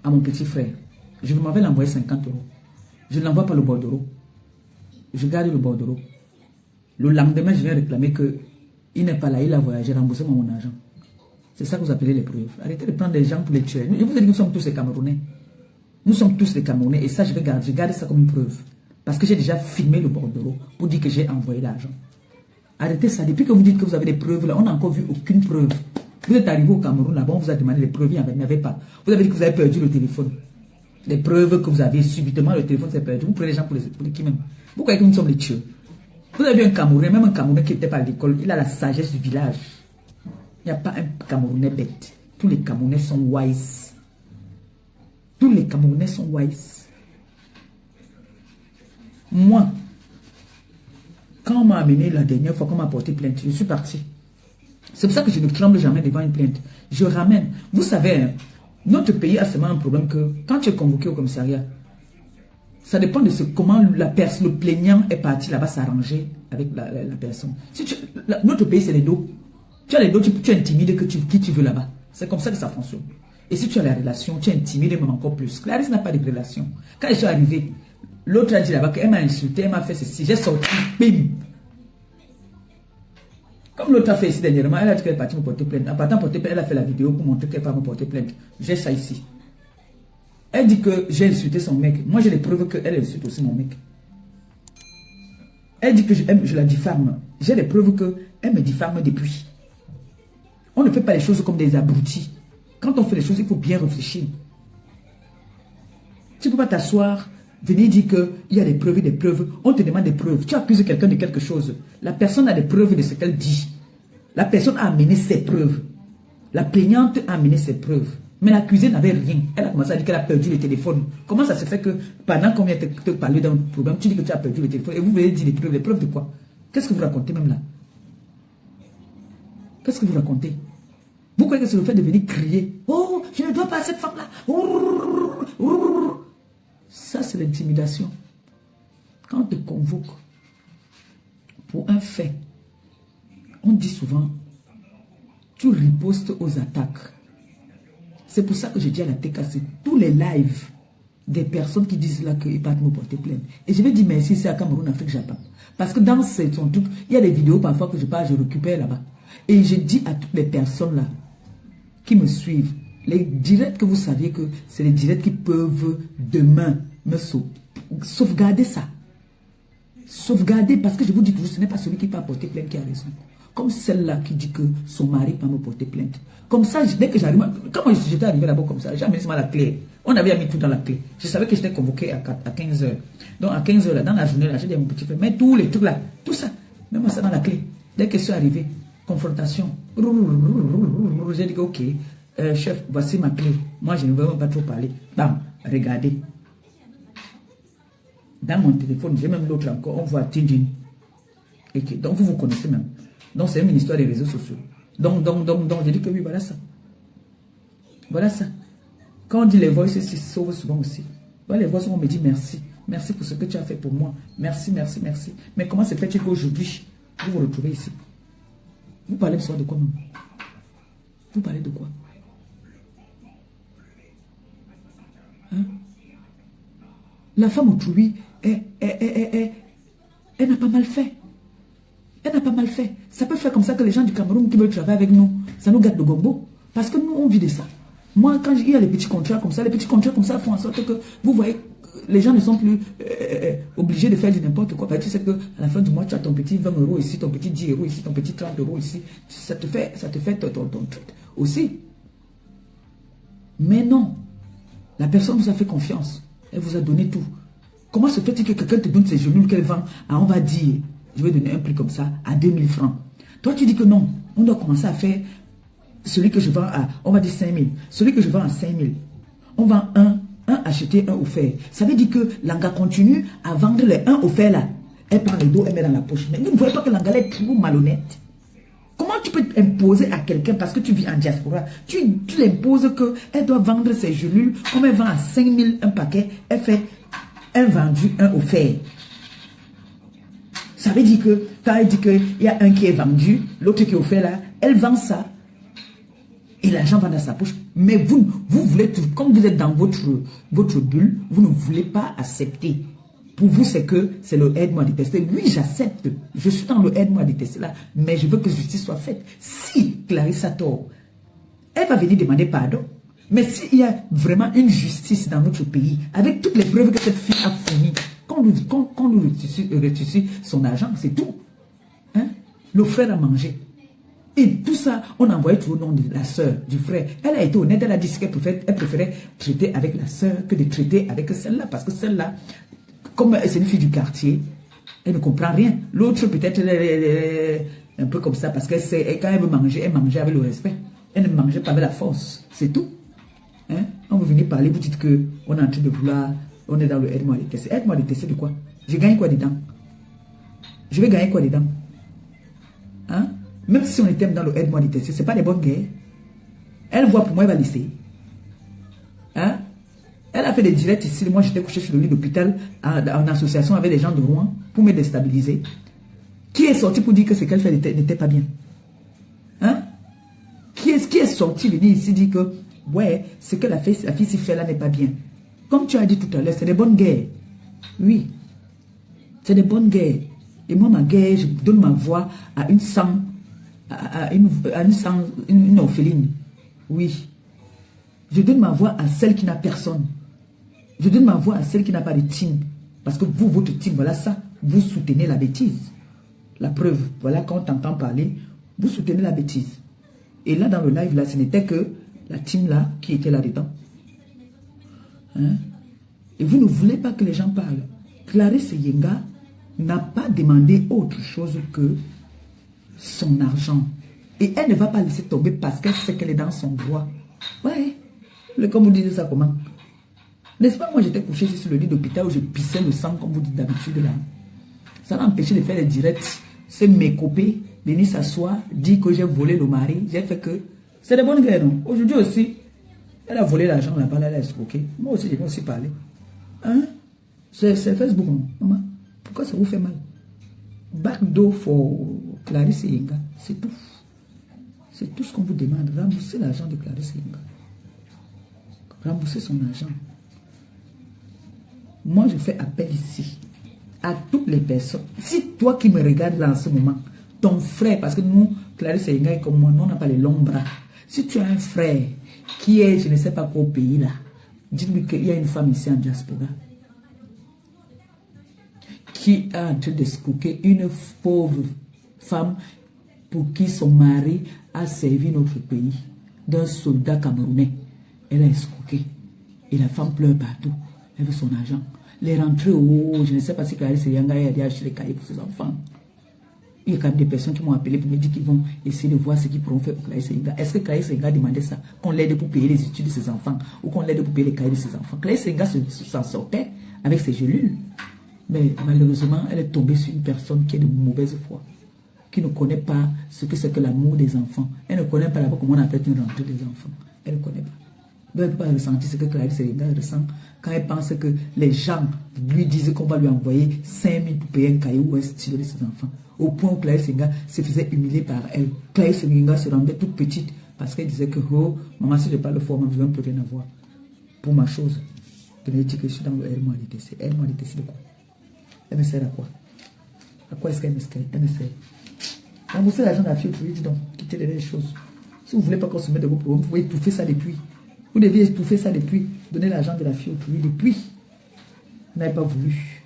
à mon petit frère. Je m'avais envoyé 50 €. Je ne l'envoie pas le bordereau. Je garde le bordereau. Le lendemain, je viens réclamer qu'il n'est pas là, il a voyagé, remboursé mon argent. C'est ça que vous appelez les preuves. Arrêtez de prendre des gens pour les tuer. Je vous ai dit que nous sommes tous des Camerounais. Nous sommes tous des Camerounais. Et ça, je garde ça comme une preuve. Parce que j'ai déjà filmé le bordereau pour dire que j'ai envoyé l'argent. Arrêtez ça. Depuis que vous dites que vous avez des preuves, là, on n'a encore vu aucune preuve. Vous êtes arrivé au Cameroun, là-bas, on vous a demandé les preuves, il n'y avait pas. Vous avez dit que vous avez perdu le téléphone. Les preuves que vous avez subitement, le téléphone s'est perdu. Vous prenez les gens pour qui même? Vous croyez que nous sommes les tueurs? Vous avez vu un Camerounais, même un Camerounais qui n'était pas à l'école, il a la sagesse du village. Il n'y a pas un Camerounais bête. Tous les Camerounais sont wise. Tous les Camerounais sont wise. Moi, quand on m'a amené la dernière fois qu'on m'a porté plainte, je suis parti. C'est pour ça que je ne tremble jamais devant une plainte. Je ramène. Vous savez, notre pays a seulement un problème que quand tu es convoqué au commissariat, ça dépend de comment le plaignant est parti là-bas s'arranger avec la personne. Notre pays, c'est les dos. Tu as les dos, tu intimides qui tu veux là-bas. C'est comme ça que ça fonctionne. Et si tu as la relation, tu intimides même encore plus. Clarisse n'a pas de relation. Quand je suis arrivé, l'autre a dit là-bas qu'elle m'a insulté, elle m'a fait ceci. J'ai sorti, bim. Comme l'autre a fait ici dernièrement, elle a dit qu'elle est partie me porter plainte. En partant porter plainte, elle a fait la vidéo pour montrer qu'elle va me porter plainte. J'ai ça ici. Elle dit que j'ai insulté son mec. Moi, j'ai les preuves qu'elle insulte aussi mon mec. Elle dit que je la diffame. J'ai les preuves qu'elle me diffame depuis. On ne fait pas les choses comme des abrutis. Quand on fait les choses, il faut bien réfléchir. Tu ne peux pas t'asseoir, venir dire qu'il y a des preuves et des preuves. On te demande des preuves. Tu accuses quelqu'un de quelque chose. La personne a des preuves de ce qu'elle dit. La personne a amené ses preuves. La plaignante a amené ses preuves. Mais l'accusée n'avait rien. Elle a commencé à dire qu'elle a perdu le téléphone. Comment ça se fait que pendant qu'on vient te parler d'un problème, tu dis que tu as perdu le téléphone et vous venez dire les preuves. Les preuves de quoi? Qu'est-ce que vous racontez même là? Qu'est-ce que vous racontez? Vous croyez que c'est le fait de venir crier? Oh, je ne dois pas à cette femme-là. Ça, c'est l'intimidation. Quand on te convoque pour un fait, on dit souvent, tu ripostes aux attaques. C'est pour ça que je dis à la TKC, tous les lives des personnes qui disent là qu'ils partent me porter plainte. Et je vais dire merci, c'est à Cameroun, Afrique, Japon. Parce que dans son truc, il y a des vidéos parfois que je pars, je récupère là-bas. Et je dis à toutes les personnes là qui me suivent, les directs que vous saviez que c'est les directs qui peuvent demain me sauvegarder ça. Sauvegarder, parce que je vous dis toujours, ce n'est pas celui qui peut porter plainte qui a raison. Comme celle-là qui dit que son mari peut me porter plainte. Comme ça, dès que j'arrive, quand j'étais arrivé là-bas comme ça, j'ai mis la clé. On avait mis tout dans la clé. Je savais que j'étais convoqué à 15 h. Donc à 15 h, là, dans la journée, là, j'ai dit à mon petit frère, mets tous les trucs là, tout ça, mets-moi ça dans la clé. Dès que je suis arrivé, confrontation. J'ai dit, ok, chef, voici ma clé. Moi, je ne veux pas trop parler. Bam, regardez. Dans mon téléphone, j'ai même l'autre encore, on voit Tidjin. Donc vous connaissez même. Donc c'est une histoire des réseaux sociaux. Donc j'ai dit que oui, voilà ça. Voilà ça. Quand on dit les voices, ils se sauvent souvent aussi. Voilà, les voices, on me dit merci. Merci pour ce que tu as fait pour moi. Merci, merci, merci. Mais comment se fait-il qu'aujourd'hui, vous vous retrouvez ici? Vous parlez de quoi même? Vous parlez de quoi? Hein? La femme autrui, elle n'a pas mal fait. Elle n'a pas mal fait. Ça peut faire comme ça que les gens du Cameroun qui veulent travailler avec nous, ça nous gâte le gombo. Parce que nous, on vit de ça. Moi, quand il y a les petits contrats comme ça font en sorte que, vous voyez, les gens ne sont plus obligés de faire du n'importe quoi. Parce que tu sais qu'à la fin du mois, tu as ton petit 20 € ici, ton petit 10 € ici, ton petit 30 € ici. Ça te fait ton truc aussi. Mais non. La personne vous a fait confiance. Elle vous a donné tout. Comment se fait-il que quelqu'un te donne ses genoux qu'elle vend à, on va dire, je vais donner un prix comme ça, à 2000 francs. Toi, tu dis que non. On doit commencer à faire celui que je vends à, on va dire 5000. Celui que je vends à 5000. On vend un acheté, un offert. Ça veut dire que l'anga continue à vendre les un offert là. Elle prend les dos, elle met dans la poche. Mais vous ne voyez pas que l'anga est trop malhonnête. Comment tu peux imposer à quelqu'un, parce que tu vis en diaspora, tu l'imposes qu'elle doit vendre ses gélules, comme elle vend à 5000 un paquet, elle fait un vendu, un offert. Ça veut dire que quand elle dit qu'il y a un qui est vendu, l'autre qui est offert là, elle vend ça. Et l'argent va dans sa poche. Mais vous voulez tout. Comme vous êtes dans votre bulle, vous ne voulez pas accepter. Pour vous, c'est le aide-moi à détester. Oui, j'accepte. Je suis dans le aide-moi à détester là. Mais je veux que justice soit faite. Si Clarisse a tort, elle va venir demander pardon. Mais s'il y a vraiment une justice dans notre pays, avec toutes les preuves que cette fille a fournies, qu'on nous restitue son argent, c'est tout. Hein? Le frère a mangé. Et tout ça, on a envoyé tout au nom de la sœur, du frère. Elle a été honnête, elle a dit qu'elle préférait traiter avec la sœur que de traiter avec celle-là. Parce que celle-là, comme c'est une fille du quartier, elle ne comprend rien. L'autre, peut-être, elle est un peu comme ça, parce que quand elle veut manger, elle mange avec le respect. Elle ne mangeait pas avec la force. C'est tout. Hein? Quand vous venez parler, vous dites qu'on est en train de vouloir, on est dans le aide-moi à détester. Aide-moi à détester de quoi? Je gagne quoi dedans? Je vais gagner quoi dedans? Hein? Même si on était dans le aide-moi à détester, ce n'est pas des bonnes guerres. Elle voit pour moi, elle va laisser. Hein? Elle a fait des directs ici. Moi, j'étais couché sur le lit d'hôpital en association avec les gens de Rouen pour me déstabiliser. Qui est sorti pour dire que ce qu'elle fait n'était pas bien? Hein? Qui est sorti venir ici dire que ouais, ce que la fille s'y fait là n'est pas bien? Comme tu as dit tout à l'heure, c'est des bonnes guerres. Oui. C'est des bonnes guerres. Et moi, ma guerre, je donne ma voix à une une orpheline. Oui. Je donne ma voix à celle qui n'a personne. Je donne ma voix à celle qui n'a pas de team. Parce que vous, votre team, voilà ça. Vous soutenez la bêtise. La preuve, voilà, quand on t'entend parler, vous soutenez la bêtise. Et là, dans le live, là, ce n'était que la team là qui était là-dedans. Hein? Et vous ne voulez pas que les gens parlent. Clarisse Yenga n'a pas demandé autre chose que son argent. Et elle ne va pas laisser tomber parce qu'elle sait qu'elle est dans son droit. Ouais. Comme vous dites ça comment? N'est-ce pas, moi j'étais couché sur le lit d'hôpital où je pissais le sang comme vous dites d'habitude là. Ça m'a empêché de faire les directs. C'est mes copains venir s'asseoir, dire que j'ai volé le mari. J'ai fait que... C'est des bonnes guerres, non? Aujourd'hui aussi, elle a volé l'argent là-bas, elle a escroqué. Moi aussi, je vais aussi parler. Hein? C'est Facebook, non? Maman, pourquoi ça vous fait mal? Backdoor for Clarisse Yenga, c'est tout. C'est tout ce qu'on vous demande. Remboursez l'argent de Clarisse Yenga. rembourser son argent. Moi, je fais appel ici à toutes les personnes. Si toi qui me regardes là en ce moment, ton frère, parce que nous, Clarisse et Inga comme moi, nous, on n'a pas les longs bras. Si tu as un frère qui est, je ne sais pas quoi, au pays là, dis-lui qu'il y a une femme ici en diaspora qui est en train d'escroquer une pauvre femme pour qui son mari a servi notre pays d'un soldat camerounais. Elle a escroqué. Et la femme pleure partout. Elle veut son argent. Les rentrées, oh, je ne sais pas si Clarisse et Yanga a acheté les cahiers pour ses enfants. Il y a quand même des personnes qui m'ont appelé pour me dire qu'ils vont essayer de voir ce qu'ils pourront faire pour Clarisse et Yanga. Est-ce que Clarisse et Yanga demandait ça? Qu'on l'aide pour payer les études de ses enfants ou qu'on l'aide pour payer les cahiers de ses enfants? Clarisse et Yanga s'en sortait avec ses gélules. Mais malheureusement, elle est tombée sur une personne qui est de mauvaise foi, qui ne connaît pas ce que c'est que l'amour des enfants. Elle ne connaît pas d'abord comment on appelle une rentrée des enfants. Elle ne connaît pas. Elle ne peut pas ressentir ce que Clarisse Enga ressent quand elle pense que les gens lui disent qu'on va lui envoyer 5 000 pour payer un cahier ou un stylo de ses enfants. Au point où Clarisse Enga se faisait humilier par elle. Clarisse Enga se rendait toute petite parce qu'elle disait que oh, maman, si je parle fort, je ne veux plus rien avoir. Pour ma chose, je me dis que je suis dans le elle m'a détesté. Elle m'a détesté de quoi? Elle me sert à quoi? À quoi est-ce qu'elle me sert? Elle me sert. Rembourser l'argent de la fille, dis donc, quittez les choses. Si vous ne voulez pas consommer de vos problèmes, vous pouvez étouffer ça depuis. Vous devez étouffer ça depuis. Donner l'argent de la fille autrui depuis. Vous n'avez pas voulu.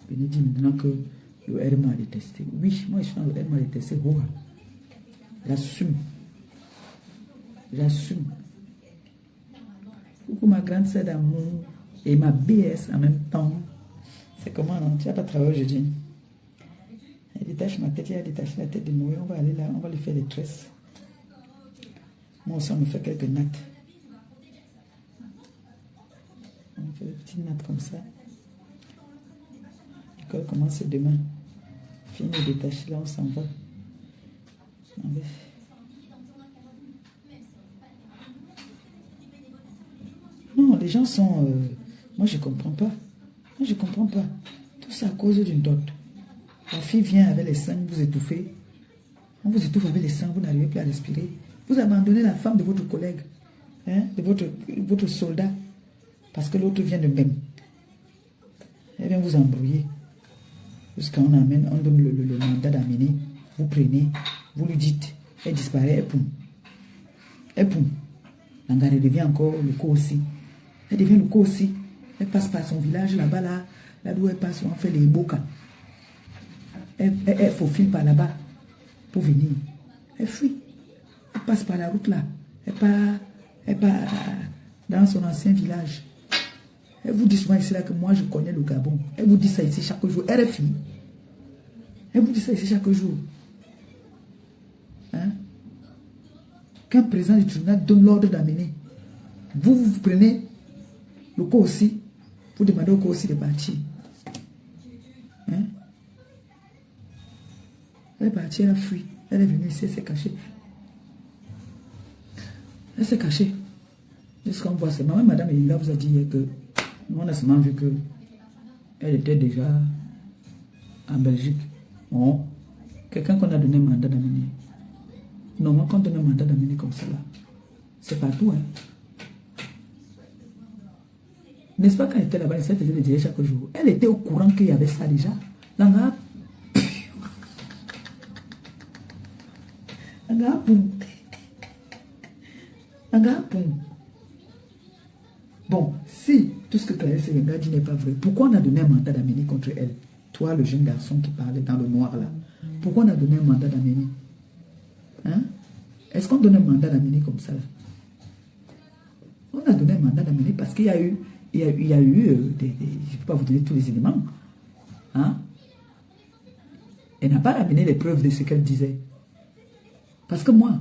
Béni dit maintenant que le R m'a détesté. Oui, moi je suis dans le R m'a détesté. J'assume. J'assume. Coucou ma grande sœur d'amour et ma BS en même temps. C'est comment non? Tu n'as pas travaillé aujourd'hui? Elle détache ma tête, il a détaché la tête de Noé. On va aller là, on va lui faire des tresses. Moi aussi on me fait quelques nattes. On fait des petites nattes comme ça. L'école commence demain. Fini de détacher, là on s'en va. Allez. Non, les gens sont... moi, je ne comprends pas. Moi, je ne comprends pas. Tout ça à cause d'une dot. La fille vient avec les seins, vous étouffez. On vous étouffe avec les seins, vous n'arrivez plus à respirer. Vous abandonnez la femme de votre collègue, hein, de votre soldat, parce que l'autre vient de même. Elle vient vous embrouiller. Jusqu'à on amène, on donne le mandat d'amener. Vous prenez, vous lui dites, elle disparaît, elle poum. Elle poum. L'angare devient encore le co aussi. Elle devient le co aussi. Elle passe par son village là-bas, là où elle passe, on fait les bokas. Elle faufile par là-bas pour venir. Elle fuit. Elle passe par la route là. Elle part dans son ancien village. Elle vous dit souvent ici là que moi je connais le Gabon. Elle vous dit ça ici chaque jour. Elle est fille. Elle vous dit ça ici chaque jour. Hein? Qu'un président du tribunal donne l'ordre d'amener, vous prenez le co aussi, vous demandez au co aussi de partir. Hein? Elle est partie, elle a fui. Elle est venue ici, elle s'est cachée. Elle s'est cachée. Jusqu'à qu'on voit ça. Même Madame Elila vous a dit hier que nous on a seulement vu que elle était déjà en Belgique. Bon, quelqu'un qu'on a donné un mandat d'amener. Normalement, quand on donne un mandat d'amener comme ça, c'est partout. Hein. N'est-ce pas quand elle était là-bas, elle faisait le dire chaque jour. Elle était au courant qu'il y avait ça déjà. Langa, poum. Bon, si tout ce que Clarisse Enga dit n'est pas vrai, pourquoi on a donné un mandat d'amener contre elle? Toi, le jeune garçon qui parlait dans le noir là. Pourquoi on a donné un mandat d'amener? Hein? Est-ce qu'on donne un mandat d'amener comme ça là? On a donné un mandat d'amener parce qu'il y a eu, je ne peux pas vous donner tous les éléments. Hein? Elle n'a pas amené les preuves de ce qu'elle disait. Parce que moi,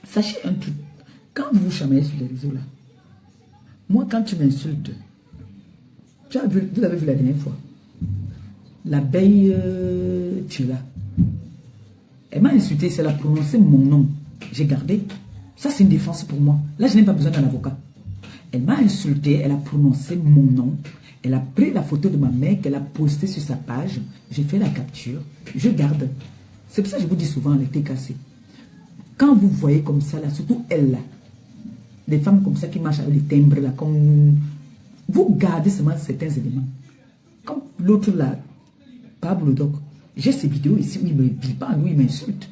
sachez un truc, quand vous vous chamaillez sur les réseaux là, moi quand tu m'insultes, vous avez vu la dernière fois, l'abeille tu là. Elle m'a insulté, c'est la prononcé mon nom. J'ai gardé. Ça, c'est une défense pour moi. Là, je n'ai pas besoin d'un avocat. Elle m'a insulté, elle a prononcé mon nom. Elle a pris la photo de ma mère qu'elle a postée sur sa page. J'ai fait la capture. Je garde. C'est pour ça que je vous dis souvent, elle était cassée. Quand vous voyez comme ça, là, surtout elle, là, des femmes comme ça qui marchent avec les timbres, là, comme... Vous gardez seulement certains éléments. Comme l'autre, là, Pablo Doc, j'ai ces vidéos ici où il me dit pas, où il m'insulte.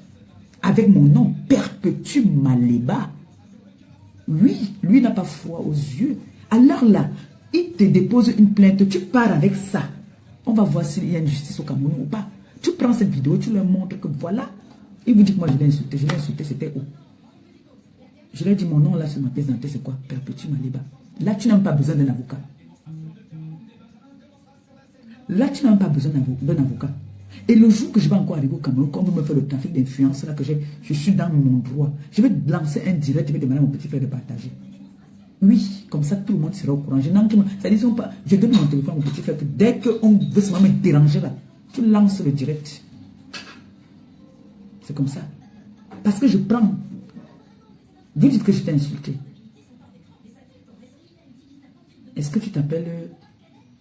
Avec mon nom, Perpétue Maleba. Oui, lui n'a pas froid aux yeux. Alors là, il te dépose une plainte, tu pars avec ça. On va voir s'il y a une justice au Cameroun ou pas. Tu prends cette vidéo, tu leur montres que voilà. Il vous dit que moi je l'ai insulté, c'était où? Je lui ai dit mon nom là sur ma pièce d'identité, c'est quoi? Perpétue Maleba. Là, tu n'as pas besoin d'un avocat. Là, tu n'as pas besoin d'un avocat. Et le jour que je vais encore arriver au Cameroun, quand vous me faites le trafic d'influence, là que je suis dans mon droit, je vais lancer un direct, je vais demander à mon petit frère de partager. Oui, comme ça tout le monde sera au courant. Je donne mon téléphone à mon petit frère que dès qu'on veut seulement me déranger là, tu lances le direct. C'est comme ça. Parce que je prends. Vous dites que je t'ai insulté. Est-ce que tu t'appelles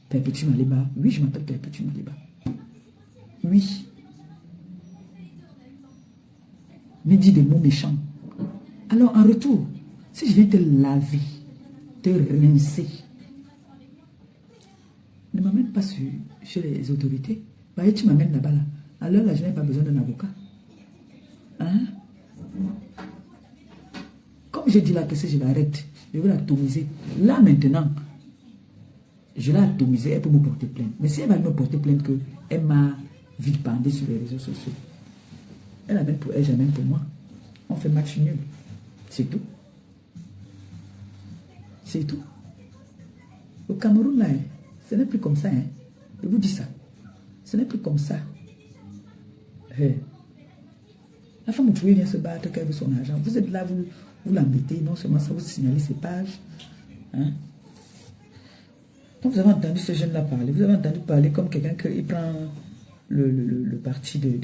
Perpétue Maleba? Oui, je m'appelle Perpétue Maleba. Oui. Mais dis des mots méchants. Alors en retour, si je viens te laver, te rincer, ne m'amène pas chez les autorités. Bah, tu m'amènes là-bas là. Alors là, je n'ai pas besoin d'un avocat. Hein? Comme j'ai dit là que si je l'arrête, je vais l'atomiser. Là maintenant, je l'ai atomisée, elle peut me porter plainte. Mais si elle va me porter plainte qu'elle m'a vilipendé sur les réseaux sociaux, elle amène pour elle, j'amène pour moi. On fait match nul. C'est tout. C'est tout. Au Cameroun, là, ce n'est plus comme ça. Hein. Je vous dis ça. Ce n'est plus comme ça. Hey. La femme au trouvé vient se battre qu'elle veut son argent. Vous êtes là, vous l'embêtez. Non seulement ça, vous signalez ses pages. Hein? Quand vous avez entendu ce jeune-là parler, vous avez entendu parler comme quelqu'un qui prend le parti de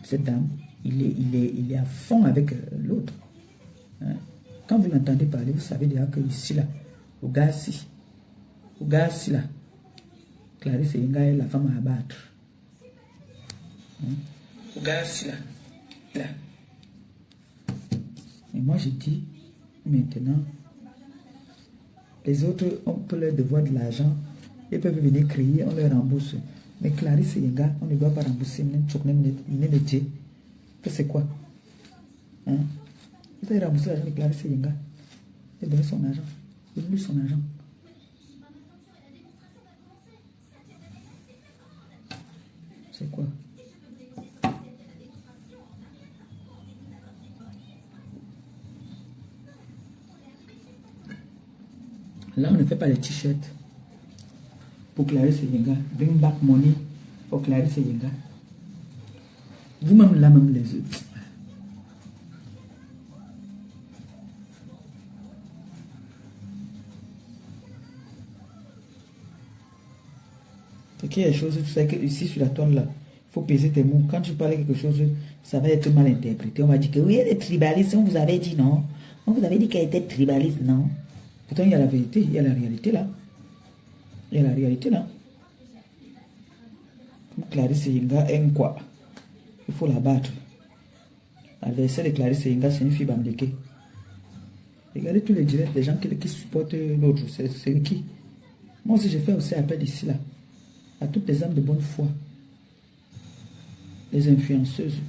cette dame. Il est à fond avec l'autre. Hein? Quand vous l'entendez parler, vous savez déjà que ici, là, au Gassi, là, Clarisse Yenga est la femme à abattre. Hein? Au Gassi, là. Et moi, je dis, maintenant, les autres, on peut leur devoir de l'argent. Ils peuvent venir crier, on leur rembourse. Mais Clarisse Yenga, on ne doit pas rembourser. C'est quoi? Hein? Vous avez remboursé l'argent de Clarisse Yenga. Il a donné son argent. Il a donné son argent. C'est quoi? Là, on ne fait pas les t-shirts pour Clarisse Yenga. Bring back money pour Clarisse Yenga. Vous-même, là, même les autres. Il y a des choses, tu sais que ici sur la toile là, il faut peser tes mots. Quand tu parles quelque chose, ça va être mal interprété. On va dire que oui, elle est tribaliste, on vous avait dit non. On vous avait dit qu'elle était tribaliste, non. Pourtant, il y a la vérité, il y a la réalité là. Il y a la réalité là. Comme Clarisse Yenga aime quoi? Il faut la battre. L'adversaire de Clarisse Yenga, c'est une fille bamdéquée. Regardez tous les directs des gens qui supportent l'autre. C'est qui? Moi aussi, j'ai fait aussi appel ici là. À toutes les âmes de bonne foi, les influenceuses,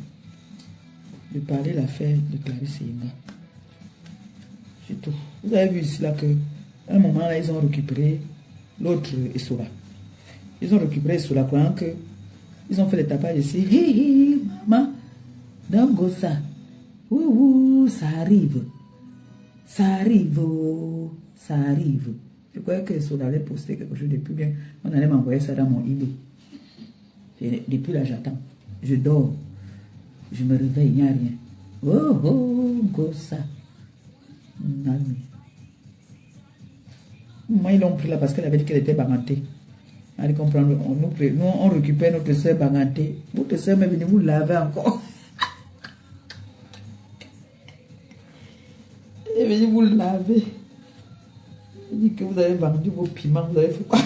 de parler l'affaire de Clarisse Yenga. C'est tout. Vous avez vu ici là que, à un moment là, ils ont récupéré l'autre Essola. Ils ont récupéré Essola, croyant que ils ont fait les tapages ici. Hi hi, maman, don't go ça. Ouh, ça arrive. Ça arrive, ça arrive. Je croyais que Essola allait poster quelque chose de plus bien. On allait m'envoyer ça dans mon idée. Depuis là, j'attends. Je dors. Je me réveille, il n'y a rien. Oh, go ça. Moi, ils l'ont pris là parce qu'elle avait dit qu'elle était bagantée. Allez comprendre, nous, on récupère notre soeur bagantée. Votre soeur est venue vous laver encore. venir vous laver. Il dit que vous avez vendu vos piments, vous avez fait quoi?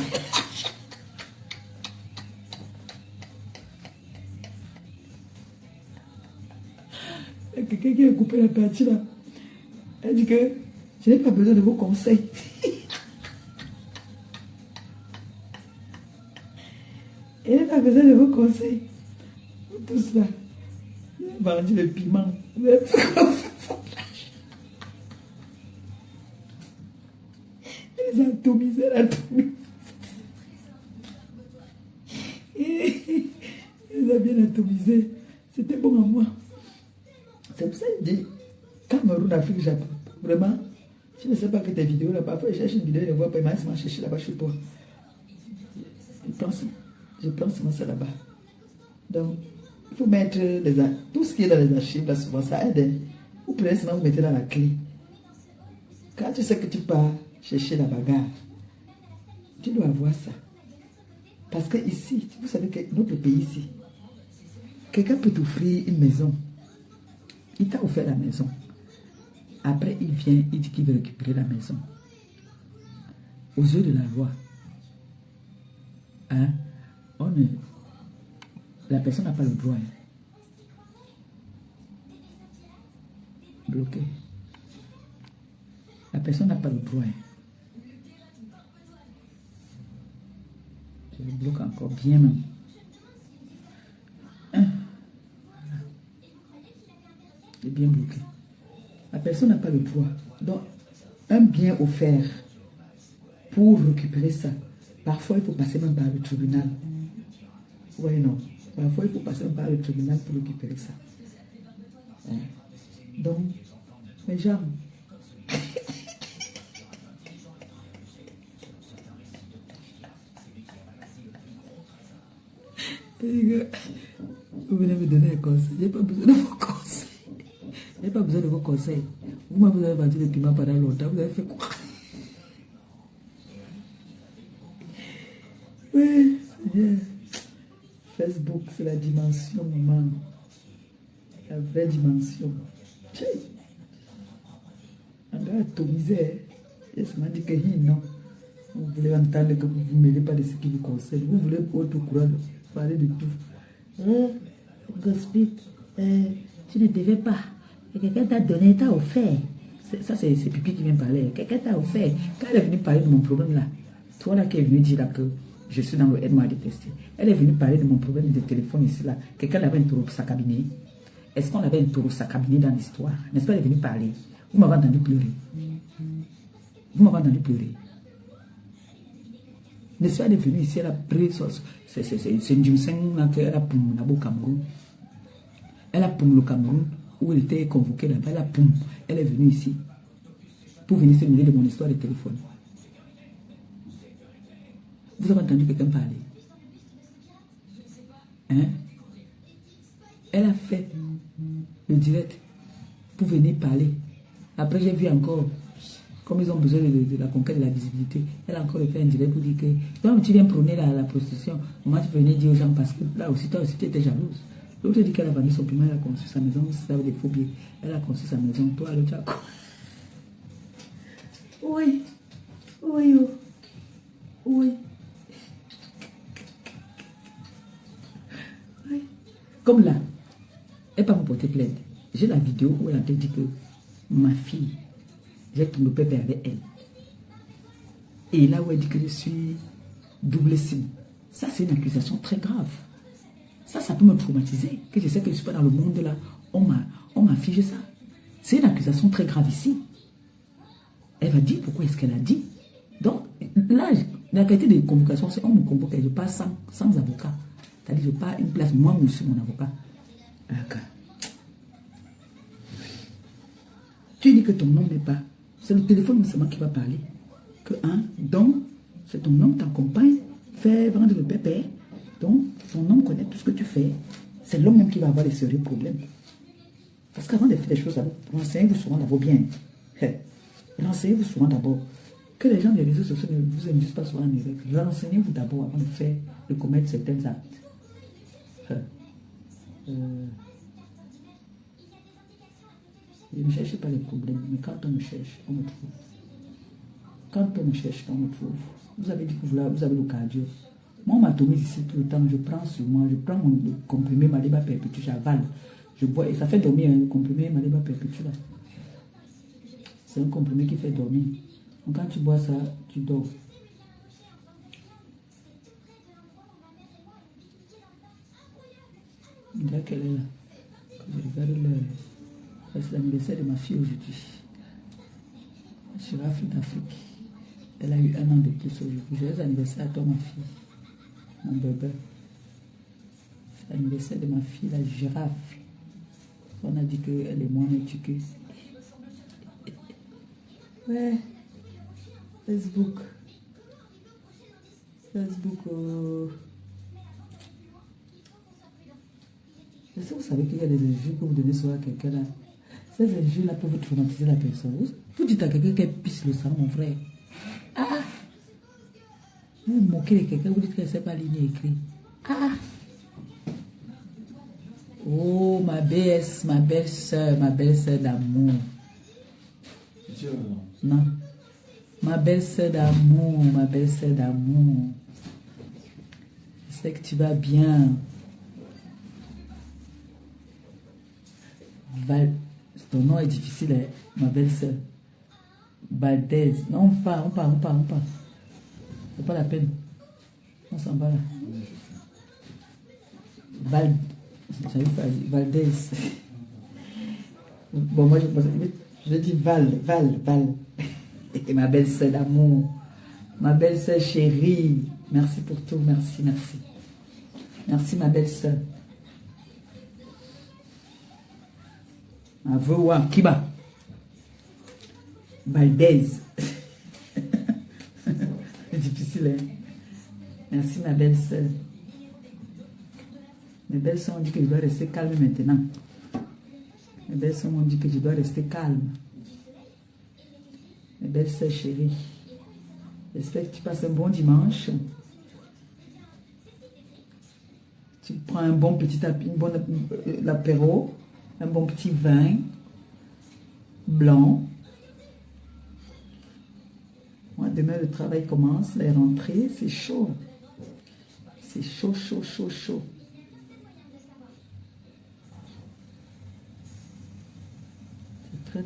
Il y a quelqu'un qui a coupé la partie là. Elle dit que je n'ai pas besoin de vos conseils. Elle n'a pas besoin de vos conseils. Tout cela. Vous avez vendu le piment. Vous avez fait quoi? Elle les a atomisés, elle a atomisé. Elle les a bien atomisés. C'était bon à moi. C'est pour ça que je dis, Cameroun, Afrique, Japon. Vraiment, je ne sais pas que tes vidéos là, parfois je cherche une vidéo, je ne vois pas, il m'a cherché là-bas chez toi. Je pense que c'est là-bas. Donc, il faut mettre tout ce qui est dans les archives, là, souvent ça aide. Vous prenez seulement, vous mettez dans la clé. Quand tu sais que tu pars chercher la bagarre, tu dois avoir ça. Parce que ici, vous savez que notre pays ici, quelqu'un peut t'offrir une maison. Il t'a offert la maison. Après, il vient, il dit qu'il veut récupérer la maison. Aux yeux de la loi, hein, la personne n'a pas le droit. Bloqué. La personne n'a pas le droit. Je le bloque encore bien même. Hein? Voilà. Il est bien bloqué. La personne n'a pas le droit. Donc, un bien offert pour récupérer ça, parfois il faut passer même par le tribunal. Oui, non. Parfois il faut passer même par le tribunal pour récupérer ça. Donc, mes gens, vous venez me donner un conseil. Je n'ai pas besoin de vos conseils. Je n'ai pas besoin de vos conseils. Vous-même, vous avez vendu le piment pendant longtemps. Vous avez fait quoi? Oui, c'est bien. Facebook, c'est la dimension, maman. La vraie dimension. On doit atomiser. Et ça m'a dit que non. Vous voulez entendre que vous ne vous mêlez pas de ce qui vous concerne. Vous voulez être au courant de parler de tout. Gospel, tu ne devais pas. Et quelqu'un t'a donné, t'a offert. Ça, c'est Pipi qui vient parler. Quelqu'un t'a offert. Quand elle est venue parler de mon problème là, toi là qui est venu dire là que je suis dans le aide-moi à détester. Elle est venue parler de mon problème de téléphone ici là. Quelqu'un l'avait interrompu sa cabinet. Est-ce qu'on avait interrompu sa cabinet dans l'histoire? N'est-ce pas, elle est venue parler? Vous m'avez entendu pleurer. Vous m'avez entendu pleurer. N'est-ce pas, elle est venue ici, elle a pris. C'est une Jimsen qu'elle a pour au Cameroun. Elle a pour le Cameroun où elle était convoquée là-bas. Elle a pour. Elle est venue ici pour venir se mêler de mon histoire de téléphone. Vous avez entendu quelqu'un parler? Hein? Elle a fait le direct pour venir parler. Après, j'ai vu encore, comme ils ont besoin de la conquête de la visibilité, elle a encore fait un direct pour dire que donc, tu viens prôner la prostitution. Moi, tu peux venir dire aux gens parce que là aussi, toi aussi, tu étais jalouse. L'autre dit qu'elle a vendu son piment, elle a conçu sa maison, ça avait des faux billets. Elle a conçu sa maison, toi, l'autre, tu as quoi? Oui. Oui, oh. Oui. Oui. Comme là, elle ne peut pas me porter plainte. J'ai la vidéo où elle a dit que ma fille, j'ai tombé pépé avec elle. Et là où elle dit que je suis double cible. Ça, c'est une accusation très grave. Ça peut me traumatiser. Que je sais que je ne suis pas dans le monde là. On m'a figé ça. C'est une accusation très grave ici. Elle va dire pourquoi est-ce qu'elle a dit. Donc, là, la qualité de convocation, c'est on me convoque et je passe sans avocat. C'est-à-dire je pars une place, moi, je suis mon avocat. D'accord. Tu dis que ton nom n'est pas. C'est le téléphone seulement qui va parler. Que, hein, donc, c'est ton nom, t'accompagne, fait vendre le pépé. Donc, ton homme connaît tout ce que tu fais. C'est l'homme même qui va avoir les sérieux problèmes. Parce qu'avant de faire des choses, renseignez-vous souvent d'abord bien. Renseignez-vous souvent d'abord. Que les gens des réseaux sociaux ne vous induisent pas souvent en erreur. Renseignez-vous d'abord avant de commettre certains actes. Je ne cherche pas les problèmes, mais quand on me cherche, on me trouve. Quand on me cherche, on me trouve. Vous avez dit que vous avez le cardio. Moi, on m'atomise ici tout le temps. Je prends sur moi, je prends mon comprimé Maliba Perpétue, j'avale. Je bois et ça fait dormir, le comprimé Maliba Perpétue là. C'est un comprimé qui fait dormir. Donc quand tu bois ça, tu dors. On dirait qu'elle est là. Quand je regarde l'heure, c'est l'anniversaire de ma fille aujourd'hui. Girafe d'Afrique. Elle a eu 1 an de plus aujourd'hui. Joyeux anniversaire à toi, ma fille. Mon bébé. C'est l'anniversaire de ma fille, la girafe. On a dit qu'elle est moins étudiée. Ouais. Facebook. Facebook. Est-ce que vous savez qu'il y a des injures que vous donnez sur quelqu'un là? Ces injures là peuvent vous traumatiser la personne. Vous dites à quelqu'un qu'elle pisse le sang, mon frère. Ah! Vous moquez de quelqu'un, vous dites qu'elle ne sait pas lire écrit. Ah! Oh, ma belle-sœur d'amour. Non. Ma belle-sœur d'amour, ma belle-sœur d'amour. Je sais que tu vas bien. Ton nom est difficile, hein, ma belle-sœur. Valdez. Non, on part. C'est pas la peine. On s'en va là. Valdez. Bon, moi, je dis Val. Et ma belle-sœur d'amour. Ma belle-sœur chérie. Merci pour tout. Merci. Merci, ma belle-sœur. Avoua, Kiba. Valdez. C'est difficile, hein? Merci, ma belle-sœur. Mes belles-sœurs ont dit que je dois rester calme maintenant. Mes belles-sœurs m'ont dit que je dois rester calme. Mes belles-sœurs chéries. J'espère que tu passes un bon dimanche. Tu prends un bon petit apéro. Un bon petit vin blanc. Moi, demain, le travail commence, les rentrées, c'est chaud. C'est chaud. C'est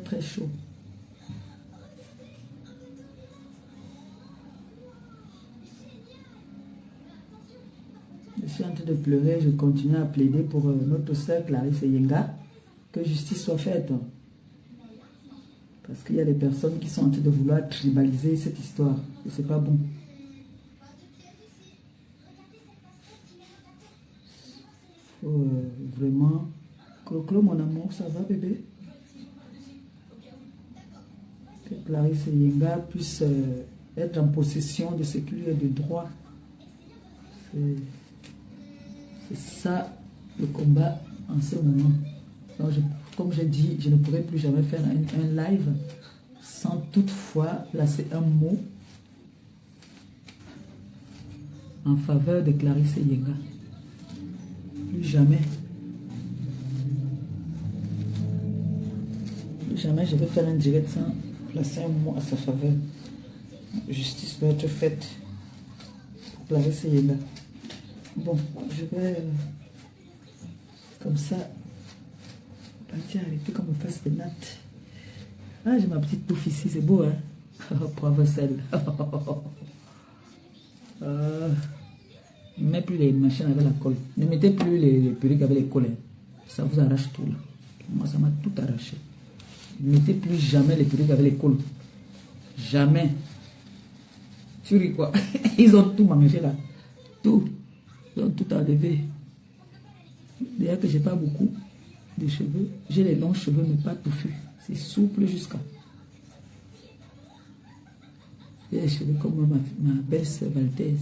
très chaud. Je suis en train de pleurer, je continue à plaider pour notre sœur Clarisse Yenga. Que justice soit faite. Parce qu'il y a des personnes qui sont en train de vouloir tribaliser cette histoire. Et c'est pas bon. Faut vraiment... Clo, mon amour, ça va bébé? Que Clarisse Yenga puisse être en possession de ce qui lui est de droit. C'est ça le combat en ce moment. Donc comme j'ai dit, je ne pourrai plus jamais faire un live sans toutefois placer un mot en faveur de Clarisse Yenga. Plus jamais. Plus jamais je vais faire un direct sans placer un mot à sa faveur. Justice doit être faite pour Clarisse Yenga. Bon, je vais comme ça partir arrêter comme me fasse des nattes. Ah, j'ai ma petite touffe ici, c'est beau, hein? Pauvre sel. Ne mettez plus les machines avec la colle. Ne mettez plus les perruques avec les colles. Ça vous arrache tout là. Moi, ça m'a tout arraché. Ne mettez plus jamais les perruques avec les colles. Jamais. Tu ris quoi? Ils ont tout mangé là. Tout. Ils ont tout enlevé. D'ailleurs que j'ai pas beaucoup de cheveux. J'ai les longs cheveux mais pas touffus. C'est souple jusqu'à. J'ai les cheveux comme ma belle-sœur Valdez.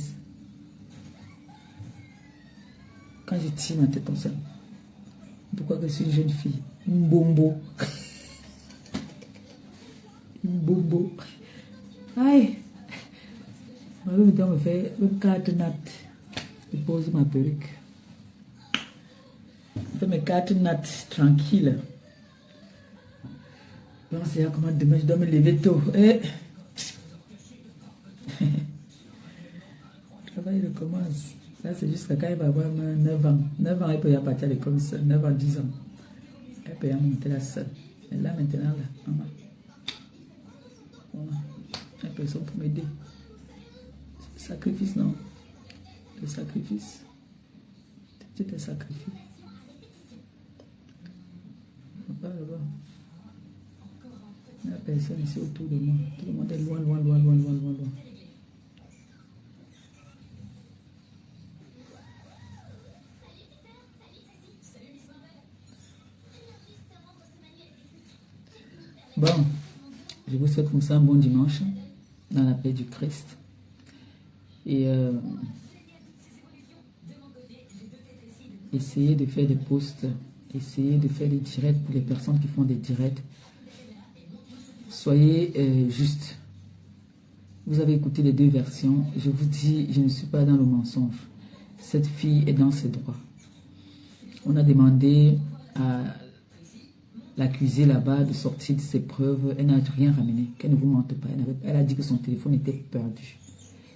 Quand je tire ma tête comme ça, pourquoi que je suis une jeune fille? Un bombo. Un bombo. Aïe. Ma mère me fait une carte natte. Je pose ma perruque. Je fais mes 4 nattes tranquilles. Bon, c'est là comment demain je dois me lever tôt. Le travail recommence. Là, c'est jusqu'à quand il va avoir 9 ans. 9 ans, il peut y partir à l'école seul. 9 ans, 10 ans. Elle peut y monter là seule. Et là, maintenant, là, maman. Voilà. Une personne pour m'aider. C'est le sacrifice, non? Le sacrifice. C'est un sacrifice. Là-bas. Il n'y a personne ici autour de moi. Tout le monde est loin. Bon, je vous souhaite comme ça un bon dimanche dans la paix du Christ. Et essayez de faire des posts, essayez de faire des directs pour les personnes qui font des directs. Soyez juste. Vous avez écouté les deux versions. Je vous dis, je ne suis pas dans le mensonge. Cette fille est dans ses droits. On a demandé à l'accusée là-bas de sortir de ses preuves. Elle n'a rien ramené. Qu'elle ne vous mente pas. Elle a dit que son téléphone était perdu.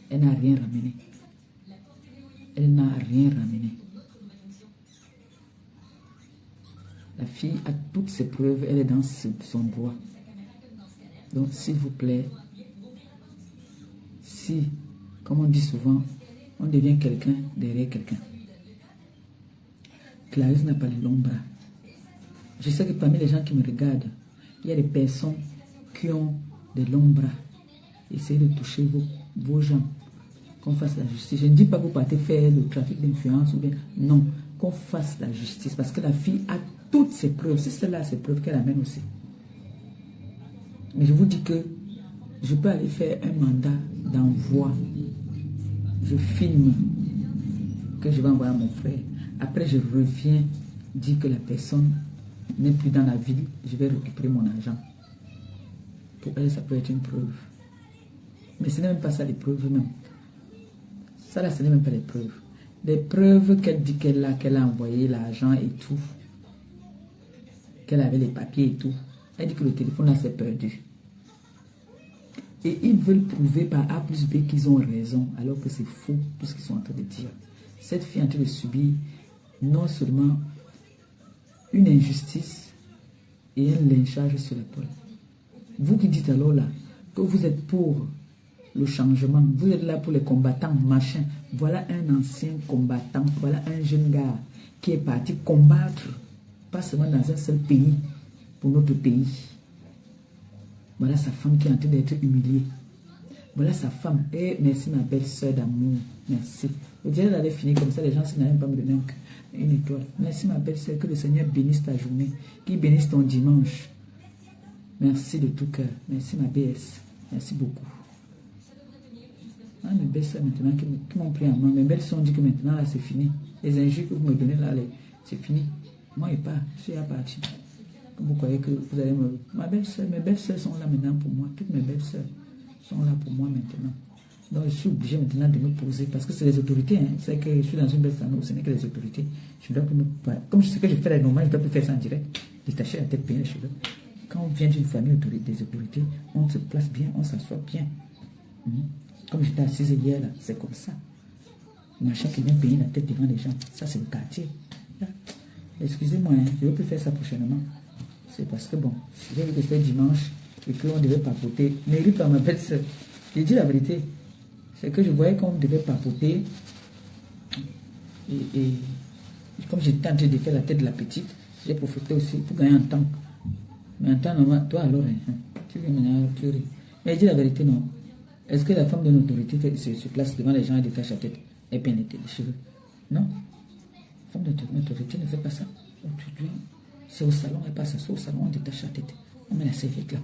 Elle n'a rien ramené. Elle n'a rien ramené. La fille a toutes ses preuves. Elle est dans son droit. Donc, s'il vous plaît, si, comme on dit souvent, on devient quelqu'un derrière quelqu'un. Clarisse n'a pas les longs bras. Je sais que parmi les gens qui me regardent, il y a des personnes qui ont des longs bras. Essayez de toucher vos gens, qu'on fasse la justice. Je ne dis pas que vous partez faire le trafic d'influence ou bien, non, qu'on fasse la justice. Parce que la fille a toutes ses preuves. C'est celle-là, ses preuves qu'elle amène aussi. Mais je vous dis que je peux aller faire un mandat d'envoi. Je filme que je vais envoyer à mon frère. Après, je reviens dire que la personne n'est plus dans la ville. Je vais récupérer mon argent. Pour elle, ça peut être une preuve. Mais ce n'est même pas ça les preuves même. Ça là, ce n'est même pas les preuves. Les preuves qu'elle dit qu'elle a envoyé l'argent et tout. Qu'elle avait les papiers et tout. Elle dit que le téléphone là s'est perdu. Et ils veulent prouver par A plus B qu'ils ont raison, alors que c'est faux tout ce qu'ils sont en train de dire. Cette fille est en train de subir non seulement une injustice et un lynchage sur l'épaule. Vous qui dites alors là que vous êtes pour le changement, vous êtes là pour les combattants, machin. Voilà un ancien combattant, voilà un jeune gars qui est parti combattre, pas seulement dans un seul pays, pour notre pays. Voilà sa femme qui est en train d'être humiliée. Voilà sa femme. Et merci ma belle soeur d'amour. Merci. Je dirais d'aller finir comme ça, les gens n'aiment même pas me donner une étoile. Merci ma belle soeur, que le Seigneur bénisse ta journée, qu'il bénisse ton dimanche. Merci de tout cœur. Merci ma BS. Merci beaucoup. Mes belles soeurs maintenant qui m'ont pris en main. Mes belles soeurs ont dit que maintenant là c'est fini. Les injures que vous me donnez là, c'est fini. Moi et pas, je suis à partir. Vous croyez que vous allez me... Mes belles soeurs sont là maintenant pour moi. Toutes mes belles soeurs sont là pour moi maintenant. Donc je suis obligé maintenant de me poser. Parce que c'est les autorités. Hein. C'est que je suis dans une belle famille où ce n'est que les autorités. Je dois plus me... Comme je sais que je fais la normale, je dois plus faire ça en direct. Détacher la tête, payer les cheveux. Quand on vient d'une famille des autorités, on se place bien, on s'assoit bien. Comme j'étais assise hier là, c'est comme ça. Machin qui vient payer la tête devant les gens. Ça c'est le quartier. Excusez-moi, hein, je ne veux plus faire ça prochainement. C'est parce que bon, j'ai vu que c'était dimanche et qu'on devait papoter. Mais lui, par ma belle soeur, j'ai dit la vérité. C'est que je voyais qu'on devait papoter. Et comme j'étais en train de faire la tête de la petite, j'ai profité aussi pour gagner un temps. Mais en temps normal, toi alors, tu veux maintenant, tu ris. Mais j'ai dit la vérité, non. Est-ce que la femme de l'autorité se place devant les gens et détache la tête et peine les cheveux? Non. La femme de l'autorité ne fait pas ça. C'est au salon, elle passe au salon, on détache la tête. On met la serviette là,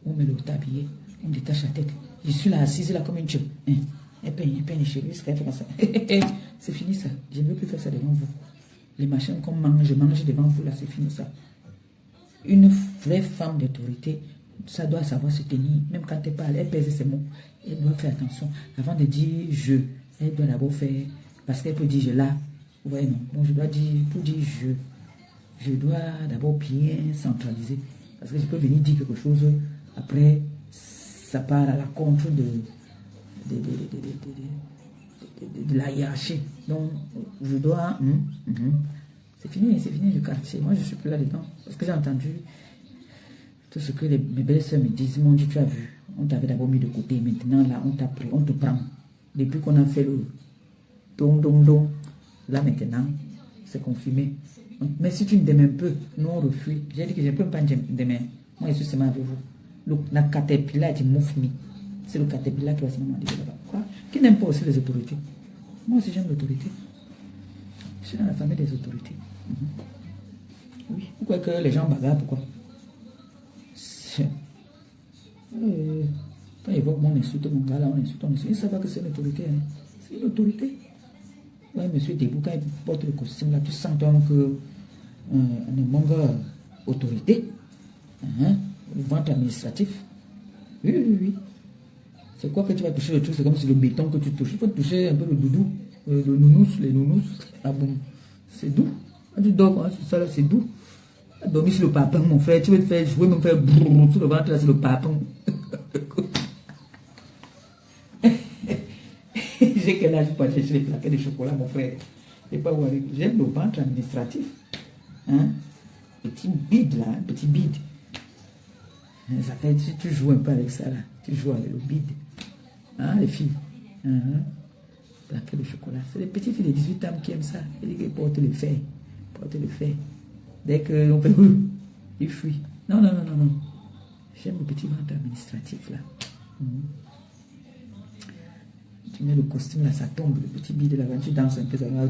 on met le tablier, on détache la tête. Je suis là assise là comme une chèvre. Elle peine les cheveux, c'est fait comme ça. C'est fini ça. Je ne veux plus faire ça devant vous. Les machines qu'on mange, je mange devant vous là, c'est fini ça. Une vraie femme d'autorité, ça doit savoir se tenir. Même quand elle parle, elle pèse ses mots. Elle doit faire attention. Avant de dire je, elle doit d'abord faire, parce qu'elle peut dire je là. Vous voyez non. Donc je dois dire, pour dire je dois d'abord bien centraliser. Parce que je peux venir dire quelque chose, après, ça part à la contre de la hiérarchie. Donc, je dois... C'est fini le quartier. Moi, je suis plus là-dedans. Parce que j'ai entendu tout ce que mes belles-sœurs me disent. Ils m'ont dit, tu as vu, on t'avait d'abord mis de côté. Maintenant, là, on t'a pris, on te prend. Depuis qu'on a fait le don. Là, maintenant, c'est confirmé. Mais si tu me demandes un peu, nous, on refuse. J'ai dit que je ne peux pas demain. Moi, je suis seulement avec vous. La caterpillar dit moufmi. C'est le caterpillar qui va se demander là-bas. Quoi? Qui n'aime pas aussi les autorités? Moi aussi, j'aime l'autorité. Je suis dans la famille des autorités. Oui. Pourquoi que les gens bagarrent? Pourquoi? Quand ils voient on insulte mon gars là, on insulte. Ils ne savent pas que c'est une autorité. Hein. C'est une autorité. Oui, monsieur Debout, quand il porte le costume là, tu sens donc que on est manque autorité. Le ventre administratif. Oui. C'est quoi que tu vas toucher le truc? C'est comme si le béton que tu touches. Il faut toucher un peu le doudou. Les nounous. Ah bon, c'est doux. Quand tu dors, hein, ça là, c'est doux. Dormir sur le papin, mon frère. Tu veux te faire jouer, me faire brrr sur le ventre là, c'est le papin. J'ai quel âge pour chercher les plaquettes de chocolat, mon frère? J'aime le ventre administratif. Hein? Petit bide là, petit bide. Ça fait, tu joues un peu avec ça là. Tu joues avec le bide. Hein, les filles? Plaquettes de chocolat. C'est les petites filles de 18 ans qui aiment ça. Ils portent le fer. Dès qu'on fait, ils fuient. Non. J'aime le petit ventre administratif là. Tu mets le costume là, ça tombe, le petit bide là, quand tu danses un peu, ça va.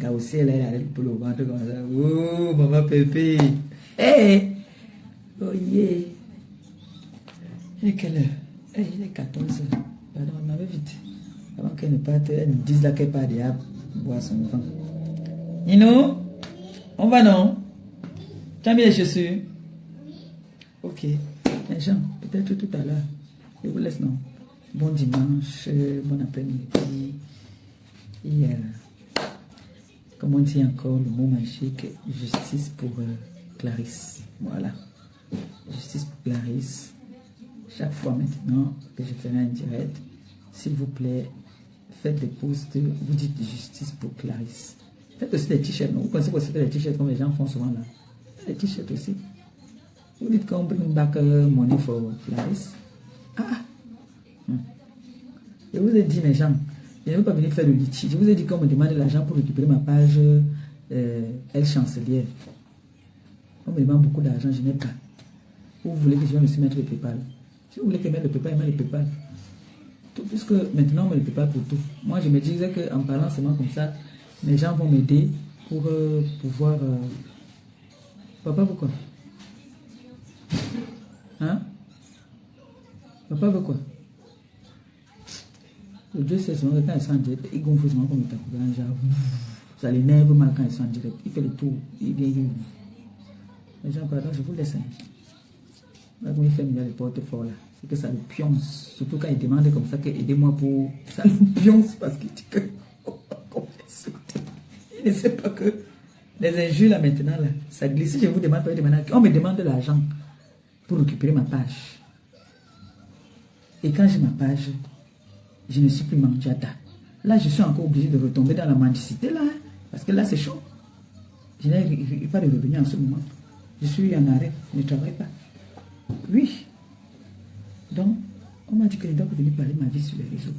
La aussi, elle est pour le ventre comme ça. Oh, maman Pépé. Hey! Oh yeah! Il est quelle heure? Hey, il est 14 heures. Pardon, on avait vite. Avant qu'elle ne parte, elle me dise là qu'elle part déjà boire son vin. Nino? On va non? Tu as mis les chaussures? Ok. Mais Jean, peut-être tout à l'heure. Je vous laisse, non? Bon dimanche, bon après-midi. Et comment on dit encore le mot magique? Justice pour Clarisse. Voilà. Justice pour Clarisse. Chaque fois maintenant que je ferai un direct, s'il vous plaît, faites des posts, vous dites justice pour Clarisse. Faites aussi des t-shirts. Vous pensez que c'est des t-shirts comme les gens font souvent là? Des t-shirts aussi. Vous dites qu'on bring back money for Clarisse. Je vous ai dit, mes gens, je ne veux pas venir faire le litige. Je vous ai dit qu'on me demande de l'argent pour récupérer ma page Elle Chancelière. On me demande beaucoup d'argent, je n'ai pas. Vous voulez que je vienne aussi mettre le PayPal? Si vous voulez que je mette le PayPal, je mets le PayPal. Tout, puisque maintenant on met le PayPal pour tout. Moi je me disais qu'en parlant seulement comme ça, les gens vont m'aider pour pouvoir... Papa veut quoi? Hein? Papa veut quoi? Le Dieu sait seulement que quand ils sont en direct, il gonfle seulement comme le tapis. Genre, ça l'énerve mal quand ils sont en direct. Il fait le tour, il vient, il... Les gens, pardon, je vous laisse. Là, comme il fait le porte-fort là, c'est que ça le pionce. Surtout quand il demande comme ça que aidez-moi pour... Ça le pionce parce qu'il dit que... Il ne sait pas que les injures là maintenant là, ça glisse. Si je vous demande pas, on me demande de l'argent pour récupérer ma page. Et quand j'ai ma page, je ne suis plus mandiata. Là, je suis encore obligé de retomber dans la mendicité là, hein, parce que là c'est chaud. Je n'ai pas de revenus en ce moment. Je suis en arrêt, je ne travaille pas. Oui. Donc, on m'a dit que je dois venir parler ma vie sur les réseaux.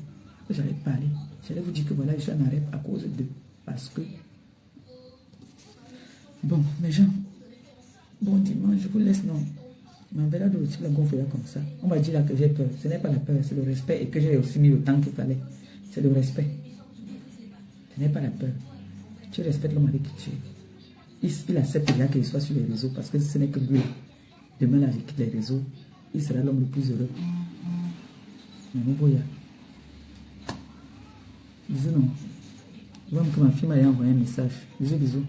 Que j'allais parler. J'allais vous dire que voilà, je suis en arrêt à cause de... Parce que... Bon, mes gens, bon dimanche, je vous laisse, non. Mais on verra de l'autre, la gonfler comme ça. On m'a dit là que j'ai peur. Ce n'est pas la peur, c'est le respect. Et que j'ai aussi mis le temps qu'il fallait. C'est le respect. Ce n'est pas la peur. Tu respectes l'homme avec qui tu es. Il accepte déjà qu'il soit sur les réseaux parce que ce n'est que lui. Demain, là, il quitte les réseaux. Il sera l'homme le plus heureux. Mais nous voyons. Bisous, non. Je vois que ma fille m'a envoyé un message. Bisous, bisous.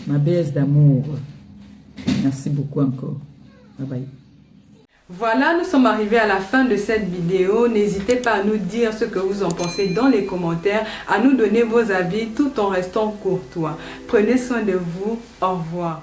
Ma baisse d'amour. Merci beaucoup encore. Bye bye. Voilà, nous sommes arrivés à la fin de cette vidéo. N'hésitez pas à nous dire ce que vous en pensez dans les commentaires, à nous donner vos avis tout en restant courtois. Prenez soin de vous. Au revoir.